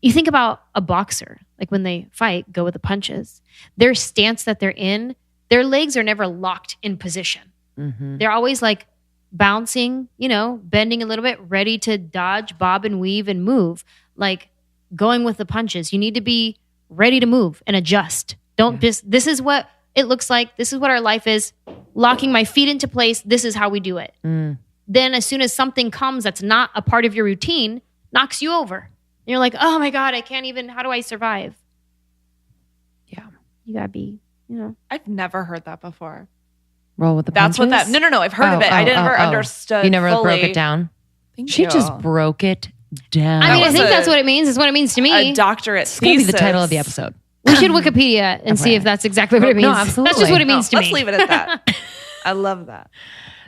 you think about a boxer, like when they fight, go with the punches. Their stance that they're in, their legs are never locked in position. They're always like bouncing, bending a little bit, ready to dodge, bob and weave and move, like going with the punches. You need to be ready to move and adjust. Don't just, this is what it looks like. This is what our life is. Locking my feet into place. This is how we do it. Then as soon as something comes that's not a part of your routine, knocks you over. And you're like, oh my God, I can't even, how do I survive? Yeah. You gotta be, I've never heard that before. Roll with the punches? That's what that, no, I've heard of it. I never understood. You never fully. broke it down? She just broke it down. I mean, I think that's what it means. It's what it means to me. A doctorate It's going to be the title of the episode. We should Wikipedia and see if that's exactly what it means. No, absolutely. That's just what it means to me. Let's leave it at that. I love that.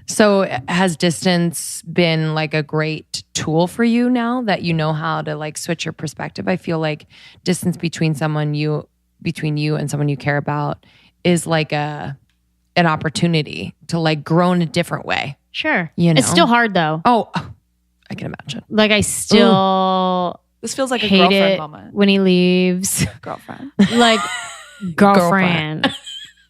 So has distance been like a great tool for you now that you know how to like switch your perspective? I feel like distance between you and someone you care about is like an opportunity to like grow in a different way. Sure. It's still hard though. Oh, I can imagine. Like I still this feels like a hate girlfriend it moment. when he leaves. Girlfriend. Like girlfriend.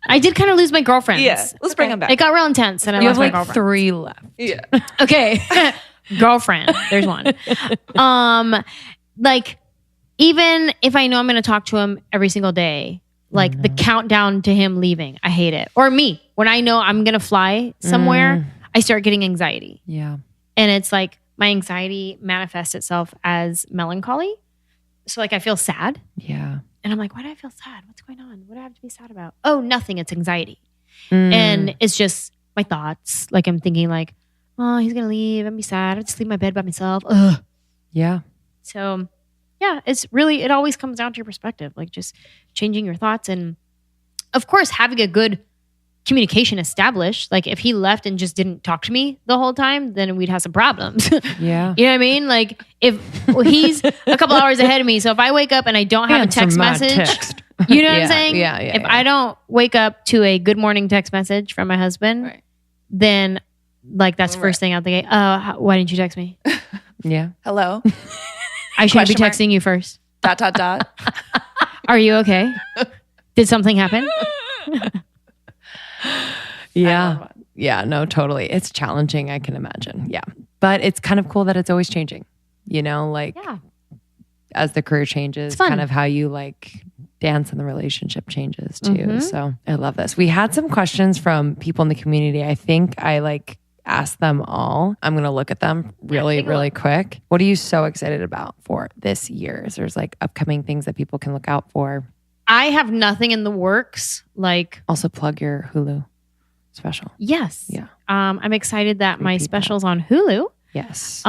I did kind of lose my girlfriends. Yeah, let's bring them back. It got real intense and I You lost have my like girlfriend. 3 left. Yeah. Okay. Girlfriend. There's one. Like even if I know I'm going to talk to him every single day, like the countdown to him leaving, I hate it. Or me, when I know I'm going to fly somewhere, I start getting anxiety. Yeah. And it's like my anxiety manifests itself as melancholy. So like I feel sad. Yeah. And I'm like, why do I feel sad? What's going on? What do I have to be sad about? Oh, nothing. It's anxiety. And it's just my thoughts. Like I'm thinking like, oh, he's going to leave. I'm be sad. I'll just leave my bed by myself. Ugh. Yeah. So yeah, it's really, it always comes down to your perspective, like just changing your thoughts. And of course, having a good communication established. Like if he left and just didn't talk to me the whole time, then we'd have some problems. Yeah. You know what I mean? Like if he's a couple hours ahead of me. So if I wake up and I don't have a text message, you know what I'm saying? Yeah. If I don't wake up to a good morning text message from my husband, then like that's the first thing out the gate. Why didn't you text me? Yeah. Hello. I should be Question mark. texting you first. ... Are you okay? Did something happen? Yeah. Yeah, no, totally. It's challenging, I can imagine. Yeah. But it's kind of cool that it's always changing, like as the career changes, kind of how you like dance in the relationship changes too. So I love this. We had some questions from people in the community. I think I like asked them all. I'm going to look at them really quick. What are you so excited about for this year? There's like upcoming things that people can look out for. I have nothing in the works. Like also plug your Hulu special. Yes. Yeah. I'm excited that my special's on Hulu. Yes.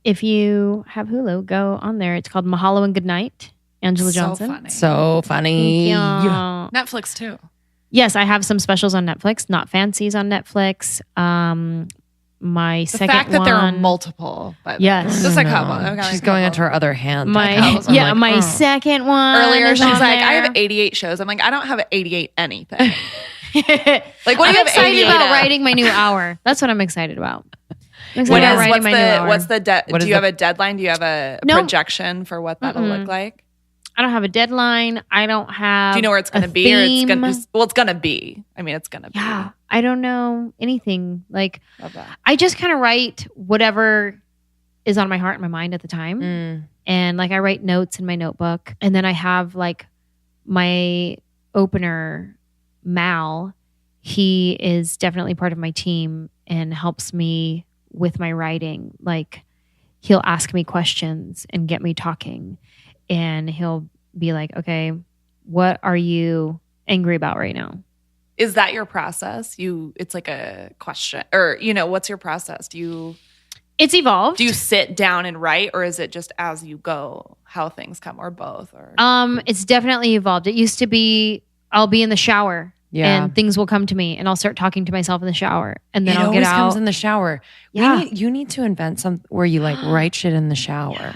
If you have Hulu, go on there. It's called Mahalo and Goodnight. Anjelah So Johnson. funny. So funny. Thank you. Netflix too. Yes, I have some specials on Netflix. Not Fancies on Netflix. My The second fact that one, there are multiple. By the Yes. way. Just a No. couple. Okay, She's a going couple. into her other hand. my I'm like, my oh. second one. Earlier, is she's on like, I there. have 88 shows. I'm like, I don't have 88 anything. Like, what do I'm you have excited 88 about of? writing my new hour. That's what I'm excited about. I'm excited What about is, writing what's my new the hour. what's the What do is you the- have a deadline? Do you have a No. projection for what that'll look like? I don't have a deadline. I don't have. Do you know where it's going to a be, or it's going theme. to? Well, it's going to be. I mean, it's going to be. Yeah, I don't know anything. Like Love that. I just kind of write whatever is on my heart and my mind at the time. Mm. And like I write notes in my notebook. And then I have like my opener, Mal. He is definitely part of my team and helps me with my writing. Like he'll ask me questions and get me talking. And he'll be like, okay, what are you angry about right now? Is that your process? It's like a question, or what's your process? Do you It's evolved. sit down and write, or is it just as you go, how things come, or both? Or It's definitely evolved. It used to be I'll be in the shower Yeah. and things will come to me and I'll start talking to myself in the shower and then It I'll always get out. comes in the shower. Yeah. You need to invent some where you like write shit in the shower.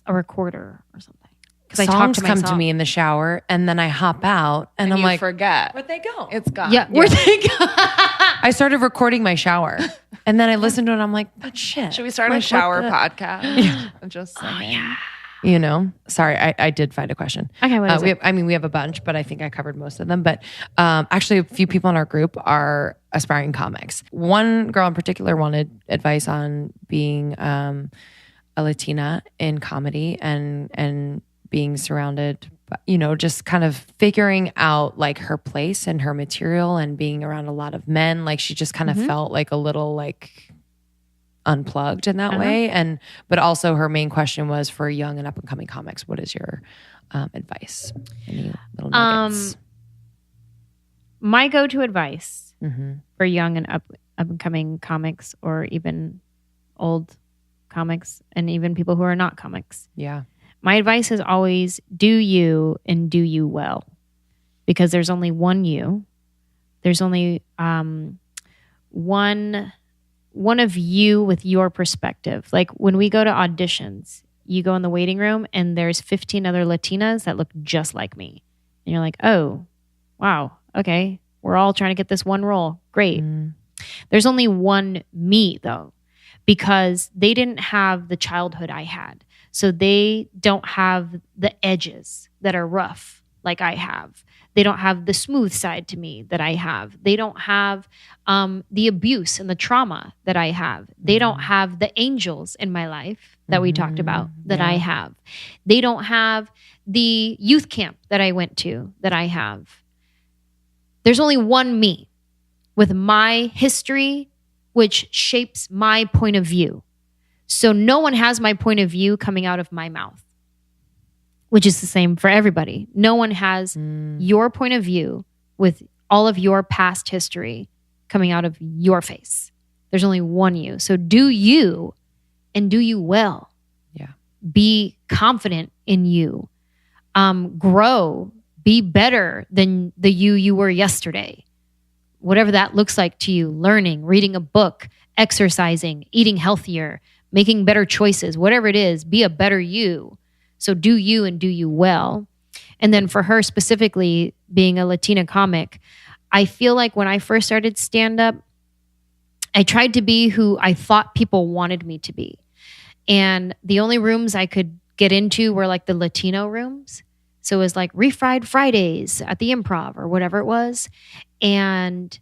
a recorder or something. Because I Songs talk to come myself. to me in the shower and then I hop out and I'm you like, forget. where'd they go? It's gone. Yeah, where they go. I started recording my shower and then I listened to it and I'm like, but shit. Should we start Like, a shower what the- podcast? I'm just saying. You know, sorry, I did find a question. Okay, what is we it? have, we have a bunch, but I think I covered most of them. But actually, a few people in our group are aspiring comics. One girl in particular wanted advice on being a Latina in comedy and being surrounded, just kind of figuring out like her place and her material and being around a lot of men. Like she just kind of felt like a little like unplugged in that way. But also her main question was for young and up and coming comics, what is your advice? Any little nuggets? My go-to advice Mm-hmm. for young and up and coming comics or even old comics and even people who are not comics. Yeah. My advice is always do you and do you well. Because there's only one you. There's only one of you with your perspective. Like when we go to auditions, you go in the waiting room and there's 15 other Latinas that look just like me. And you're like, oh, wow, okay. We're all trying to get this one role. Great. There's only one me though, because they didn't have the childhood I had. So they don't have the edges that are rough like I have. They don't have the smooth side to me that I have. They don't have the abuse and the trauma that I have. They don't have the angels in my life that we talked about that I have. They don't have the youth camp that I went to that I have. There's only one me with my history, which shapes my point of view. So no one has my point of view coming out of my mouth, which is the same for everybody. No one has your point of view with all of your past history coming out of your face. There's only one you. So do you and do you well. Yeah. Be confident in you. Grow. Be better than the you were yesterday. Whatever that looks like to you, learning, reading a book, exercising, eating healthier, making better choices, whatever it is, be a better you. So do you and do you well. And then for her specifically, being a Latina comic, I feel like when I first started stand-up, I tried to be who I thought people wanted me to be. And the only rooms I could get into were like the Latino rooms. So it was like Refried Fridays at the Improv or whatever it was. And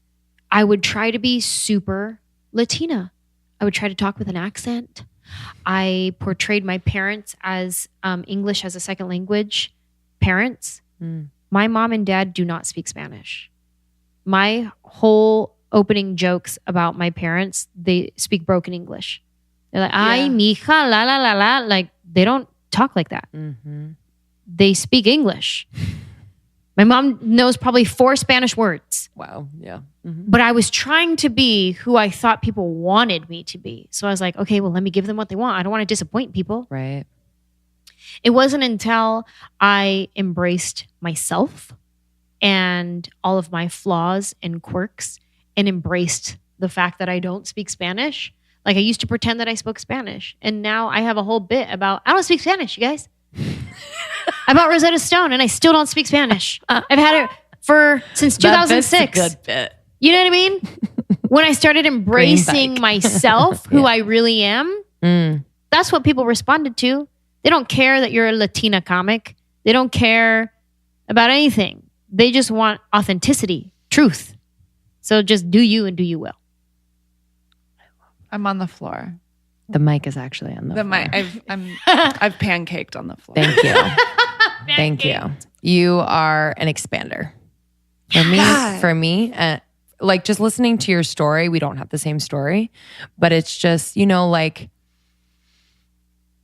I would try to be super Latina. I would try to talk with an accent. I portrayed my parents as English as a second language parents. My mom and dad do not speak Spanish. My whole opening jokes about my parents, they speak broken English. They're like, ay, mija, la, la, la, la. Like, they don't talk like that. They speak English. My mom knows probably 4 Spanish words. Wow. Yeah. But I was trying to be who I thought people wanted me to be. So I was like, okay, well, let me give them what they want. I don't want to disappoint people. Right. It wasn't until I embraced myself and all of my flaws and quirks and embraced the fact that I don't speak Spanish. Like I used to pretend that I spoke Spanish. And now I have a whole bit about, I don't speak Spanish, you guys. I bought Rosetta Stone and I still don't speak Spanish. I've had it since 2006. That's a good bit. You know what I mean? When I started embracing myself, who I really am, that's what people responded to. They don't care that you're a Latina comic. They don't care about anything. They just want authenticity, truth. So just do you and do you well. I'm on the floor. The mic is actually on the floor. mic. I've pancaked on the floor. Thank you. Thank you. You are an expander. For me, like just listening to your story, we don't have the same story, but it's just, like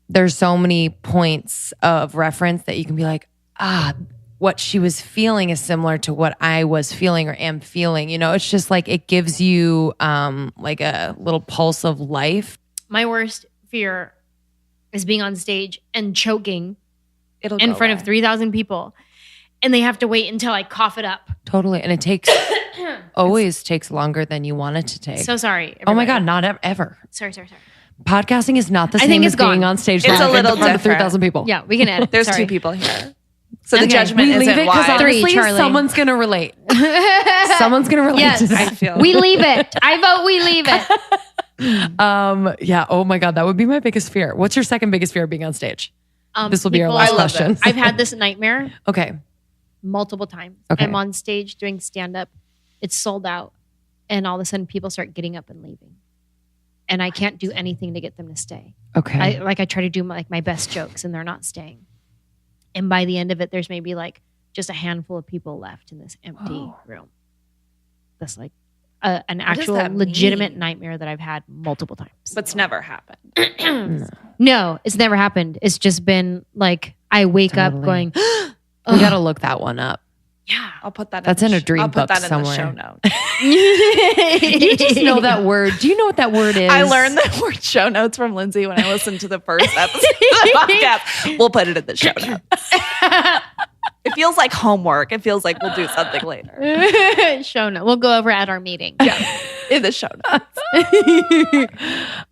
there's so many points of reference that you can be like, what she was feeling is similar to what I was feeling or am feeling. It's just like it gives you like a little pulse of life. My worst fear is being on stage and choking It'll in go front away. of 3,000 people. And they have to wait until I cough it up. Totally. And it takes always takes longer than you want it to take. So sorry. Oh my everybody. God, not ever. Sorry. Podcasting is not the I same think as it's gone. being on stage It's live a little in front of different. 3,000 people. Yeah, we can edit. There's Sorry. 2 people here. So the Okay. judgment We leave isn't it because wide. honestly, Charlie. someone's going to relate. Someone's going to relate Yes. to this. I feel We leave it. I vote we leave it. Yeah. Oh my God. That would be my biggest fear. What's your second biggest fear of being on stage? This will be our people- last I love question. this. I've had this nightmare Okay. multiple times. Okay. I'm on stage doing stand-up. It's sold out. And all of a sudden people start getting up and leaving. And I can't do anything to get them to stay. Okay. I try to do my best jokes and they're not staying. And by the end of it, there's maybe like just a handful of people left in this empty room. That's like an does actual that legitimate mean? nightmare that I've had multiple times. But it's never happened. No, it's never happened. It's just been like I wake up Totally. going, we got to look that one up. yeah. I'll put that. That's in in a dream I'll put book that somewhere. in the show notes. You just know that word. Do you know what that word is? I learned the word show notes from Lindsay when I listened to the first episode of the podcast. We'll put it in the show notes. It feels like homework. It feels like we'll do something later. Show note. We'll go over at our meeting. Yeah, in the show notes.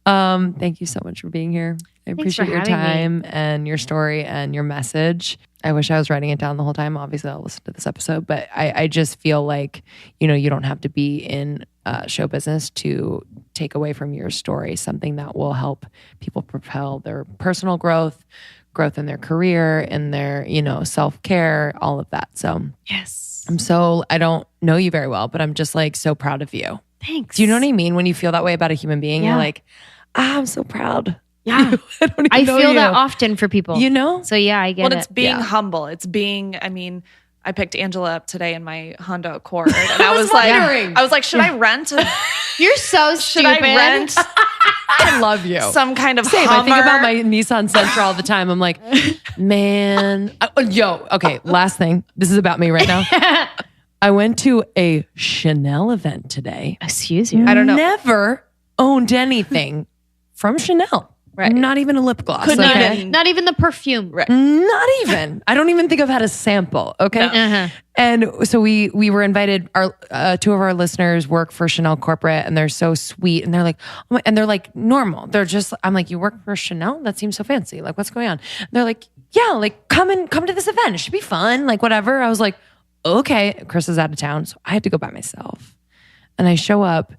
Thank you so much for being here. I Thanks appreciate for your having time and your story and your message. I wish I was writing it down the whole time. Obviously, I'll listen to this episode, but I just feel like, you don't have to be in show business to take away from your story something that will help people propel their personal growth in their career, in their, self-care, all of that. So Yes. I don't know you very well, but I'm just like so proud of you. Thanks. Do you know what I mean? When you feel that way about a human being, Yeah. you're like, I'm so proud. Yeah. I don't even I know feel you. that often for people. So yeah, I get Well, it. it's being Yeah. humble. It's being. I mean, I picked Anjelah up today in my Honda Accord, and I was like, wondering. should I rent? You're so Should stupid. I rent I love you. some kind of Same. Hummer? I think about my Nissan Sentra all the time. I'm like, man. Okay, last thing. This is about me right now. I went to a Chanel event today. Excuse you. I don't know. Never owned anything from Chanel. Right. Not even a lip gloss. Couldn't okay? even- Not even the perfume. Right. Not even. I don't even think I've had a sample. Okay. Uh-huh. And so we were invited. Our 2 of our listeners work for Chanel corporate, and they're so sweet. And they're like, oh my, and they're like normal. They're just. I'm like, you work for Chanel? That seems so fancy. Like, what's going on? And they're like, yeah, like come to this event. It should be fun. Like whatever. I was like, okay. Chris is out of town, so I had to go by myself. And I show up.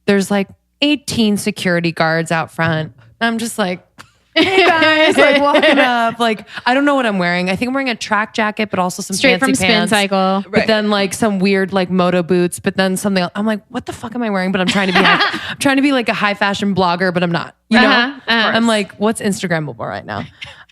There's like 18 security guards out front. I'm just like, hey guys, like walking up. Like, I don't know what I'm wearing. I think I'm wearing a track jacket, but also some Straight fancy from Spin pants. Cycle. But then like some weird like moto boots, but then something else. I'm like, what the fuck am I wearing? But I'm trying to be I'm trying to be like a high fashion blogger, but I'm not. You know? I'm like, what's Instagrammable right now?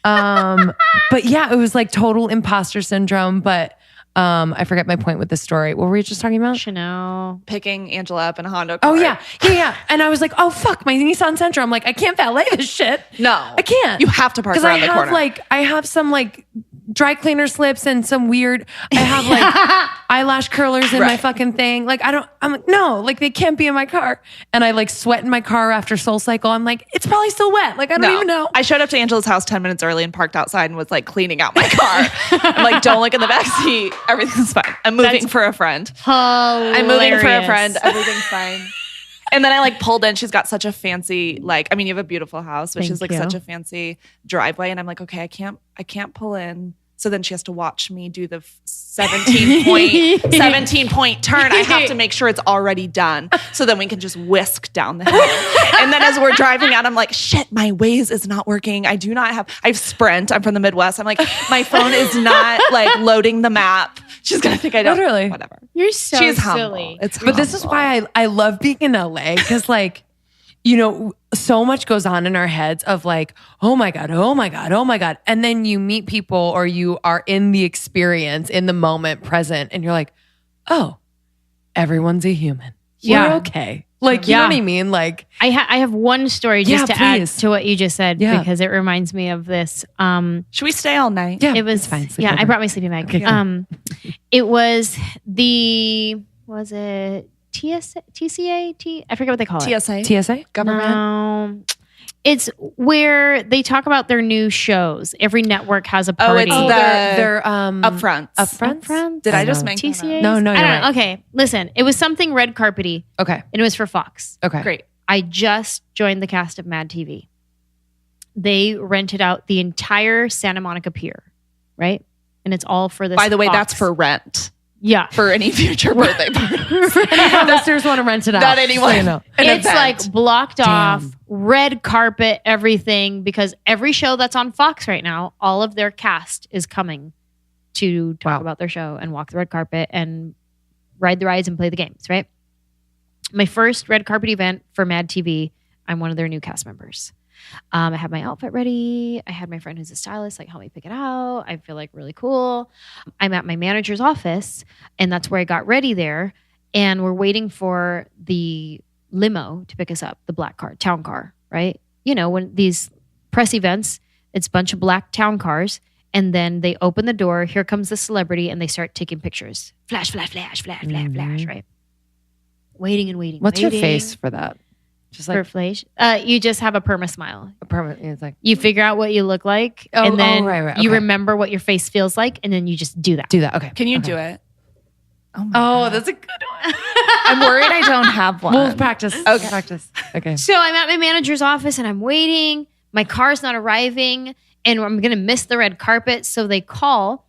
But yeah, it was like total imposter syndrome. But I forget my point with this story. What were we just talking about? Chanel. Picking Anjelah up in a Honda Oh Accord. yeah. And I was like, oh fuck, my Nissan Sentra. I'm like, I can't valet this shit. No. I can't. You have to park because around the corner. I have some like dry cleaner slips and some weird, I have like eyelash curlers in my fucking thing. Like, I'm like, no, like they can't be in my car. And I like sweat in my car after Soul Cycle. I'm like, it's probably still wet. Like, I don't even know. I showed up to Anjelah's house 10 minutes early and parked outside and was like cleaning out my car. I'm like, don't look in the backseat. Everything's fine. I'm moving for a friend. Hilarious. I'm moving for a friend. Everything's fine. And then I like pulled in. She's got such a fancy, like, I mean, you have a beautiful house, but she's like such a fancy driveway. And I'm like, okay, I can't pull in. So then she has to watch me do the 17 point turn. I have to make sure it's already done. So then we can just whisk down the hill. And then as we're driving out, I'm like, shit, my Waze is not working. I have Sprint. I'm from the Midwest. I'm like, my phone is not like loading the map. She's going to think I don't. Literally. Whatever. You're so She's silly. It's But this is why I love being in LA, because like, you know, so much goes on in our heads of like, oh my God, oh my God, oh my God. And then you meet people or you are in the experience, in the moment, present, and you're like, oh, everyone's a human. Yeah. We're okay. Like, you know what I mean? Like, I have one story just to add please. to what you just said, Yeah. because it reminds me of this. Should we stay all night? yeah, It was it's fine. Sleep yeah. over. I brought my sleeping bag. Okay, It was was it TCA? I forget what they call it. TSA? Government? No. It's where they talk about their new shows. Every network has a Oh, party. it's they're Upfronts. Upfronts? Did I I just know. make that up? TCA? No, you're I don't right. know. Okay, listen. It was something red carpety, Okay. and it was for Fox. Okay. Great. I just joined the cast of MADtv. They rented out the entire Santa Monica Pier, right? And it's all for this. By the way, Fox. that's for rent. Yeah. For any future birthday parties. Any listeners want to rent it out? Not anyone. So you know. It's event. like blocked off, red carpet, everything, because every show that's on Fox right now, all of their cast is coming to talk about their show and walk the red carpet and ride the rides and play the games, right? My first red carpet event for MADtv, I'm one of their new cast members. I had my outfit ready. I had my friend who's a stylist like help me pick it out. I feel like really cool. I'm at my manager's office, and that's where I got ready there. And we're waiting for the limo to pick us up, the black car, town car, right? You know, when these press events, it's a bunch of black town cars. And then they open the door. Here comes the celebrity, and they start taking pictures. Flash, flash, flash, flash, flash, flash, right? Waiting and waiting. What's your waiting. face for that? Just For like flash? You just have a perma smile. a permanent. It's like, You figure out what you look like, Oh, and then right, you okay. remember what your face feels like, and then you just do that. do that. Okay. Can you Okay. do it? Oh, my Oh, God. that's a good one. I'm worried I don't have one. We'll practice. Okay. Practice. Okay. So I'm at my manager's office, and I'm waiting. My car's not arriving, and I'm going to miss the red carpet. So they call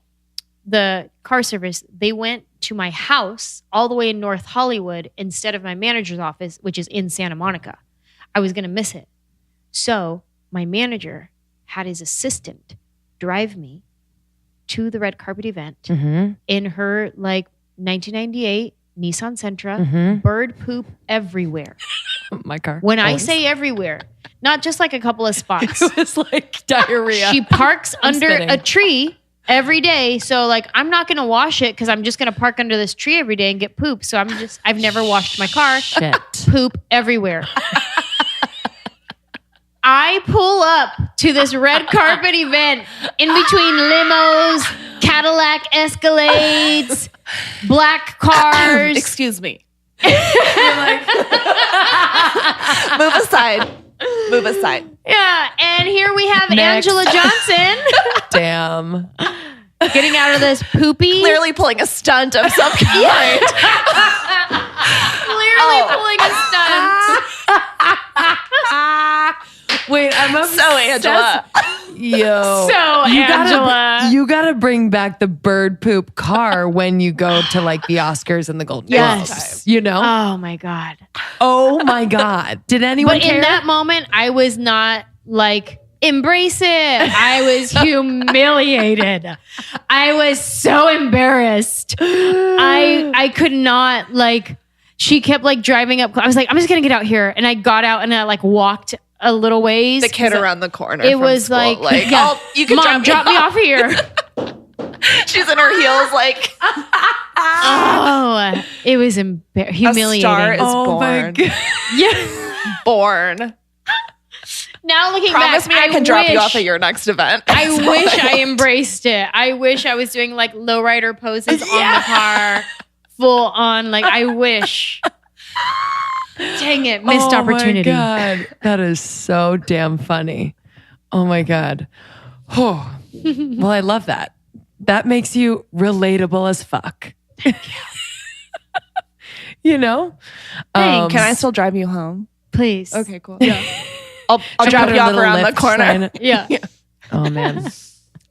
the car service. They went to my house all the way in North Hollywood instead of my manager's office, which is in Santa Monica. I was going to miss it. So my manager had his assistant drive me to the red carpet event Mm-hmm. in her like 1998 Nissan Sentra, Mhm. bird poop everywhere. My car. When I Always. say everywhere, not just like a couple of spots. it was like diarrhea. She parks I'm under spitting. a tree every day. So like, I'm not going to wash it because I'm just going to park under this tree every day and get poop. So I've never washed my car. Shit. Poop everywhere. I pull up to this red carpet event in between limos, Cadillac Escalades, black cars. Excuse me. Move aside. Move aside. Yeah, and here we have Next. Anjelah Johnson Damn. getting out of this poopy. Clearly pulling a stunt of some kind. Clearly pulling a stunt. Wait, I'm So Anjelah. Yo. So Anjelah. You gotta bring back the bird poop car when you go to like the Oscars and the Golden Yes. Globes. You know? Oh my God. Oh my God. Did anyone But care? in that moment, I was not like, embrace it. I was humiliated. I was so embarrassed. I could not like, she kept like driving up. I was like, I'm just going to get out here. And I got out and I like walked a little ways. The kid around the corner. It from was school, like, yeah. yeah, You can Mom, drop me off here. She's in her heels, like Oh, it was humiliating. a star is Oh my born. God. Yeah. Born. Now looking Promise back, me I can drop you off at your next event. I wish I embraced it. I wish I was doing like lowrider poses on the car, full on. Like I wish. Dang it, missed opportunity. Oh my God. That is so damn funny. Oh my God. Oh, well, I love that. That makes you relatable as fuck. Thank you. You know? Can I still drive you home? Please. Okay, cool. Yeah. I'll drop you off around the corner. Yeah. Oh man.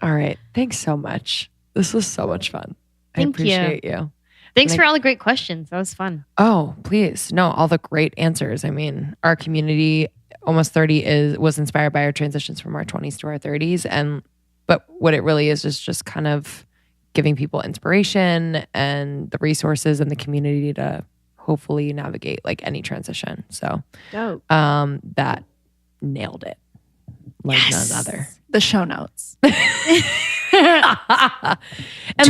All right. Thanks so much. This was so much fun. Thank I appreciate you. Thanks for all the great questions. That was fun. Oh, please. No, all the great answers. I mean, our community, Almost 30, was inspired by our transitions from our 20s to our 30s. But what it really is just kind of giving people inspiration and the resources and the community to hopefully navigate like any transition. So dope. That nailed it like none other. The show notes. And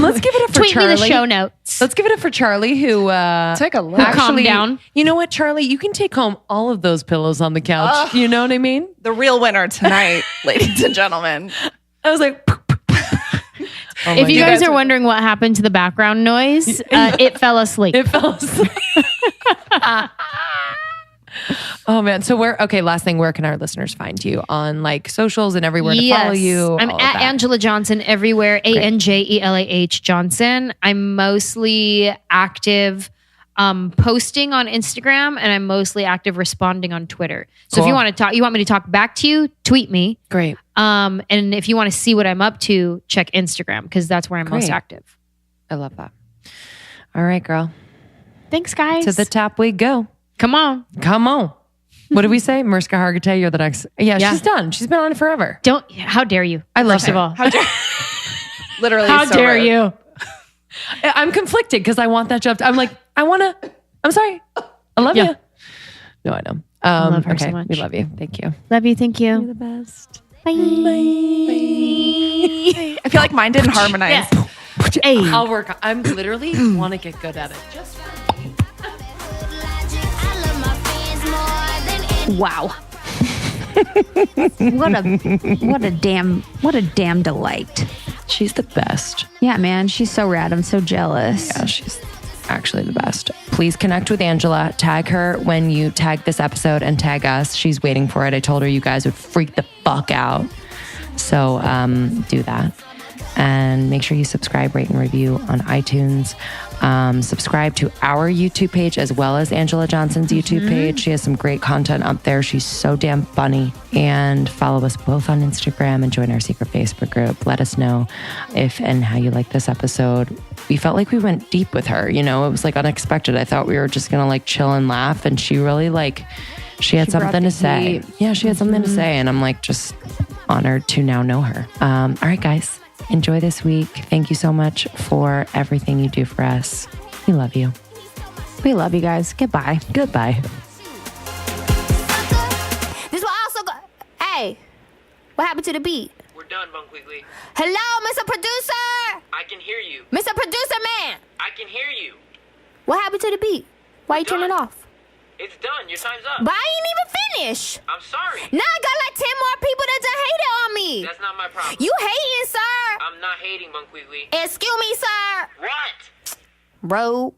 let's give it up for Tweet Charlie. me the show notes. Let's give it up for Charlie who Take a look. Calm down. You know what, Charlie? You can take home all of those pillows on the couch. You know what I mean? The real winner tonight, ladies and gentlemen. I was like, if you guys are wondering what happened to the background noise, it fell asleep. It fell asleep. Oh man. So last thing, where can our listeners find you on like socials and everywhere to follow you? I'm at Anjelah Johnson everywhere. ANJELAH Johnson. I'm mostly active posting on Instagram, and I'm mostly active responding on Twitter. So if you want to talk, you want me to talk back to you, tweet me. Great. And if you want to see what I'm up to, check Instagram because that's where I'm most active. I love that. All right, girl. Thanks, guys. To the top we go. Come on. What did we say? Mariska Hargitay, you're the next. Yeah, she's done. She's been on it forever. How dare you? I love First of all. How dare literally How so dare rude. you? I'm conflicted because I want that job. I'm like, I'm sorry. I love you. No, I know. I love her okay, so much. we love you. Thank you. Love you. Thank you. You're the best. Bye. I feel like mine didn't harmonize. Hey. I'll work. I'm literally want to get good at it. Just Wow. What a damn delight. She's the best. Yeah, man. She's so rad. I'm so jealous. Yeah, she's actually the best. Please connect with Anjelah. Tag her when you tag this episode and tag us. She's waiting for it. I told her you guys would freak the fuck out. So do that. And make sure you subscribe, rate, and review on iTunes. Subscribe to our YouTube page as well as Anjelah Johnson's YouTube page. She has some great content up there. She's so damn funny. And follow us both on Instagram and join our secret Facebook group. Let us know if and how you like this episode. We felt like we went deep with her. You know, it was like unexpected. I thought we were just going to like chill and laugh. And she really she had something to say. heat. Yeah, she had something to say. And I'm like just honored to now know her. All right, guys. Enjoy this week. Thank you so much for everything you do for us. We love you. We love you guys. Goodbye. Goodbye. This will also go. Hey, what happened to the beat? We're done, Bon Qui Qui. Hello, Mr. Producer! I can hear you. Mr. Producer Man! I can hear you. What happened to the beat? Why you turn it off? It's done. Your time's up. But I ain't even finished. I'm sorry. Now I got like 10 more people that just hated on me. That's not my problem. You hating, sir? I'm not hating, Bon Qui Qui. Excuse me, sir. What? Bro.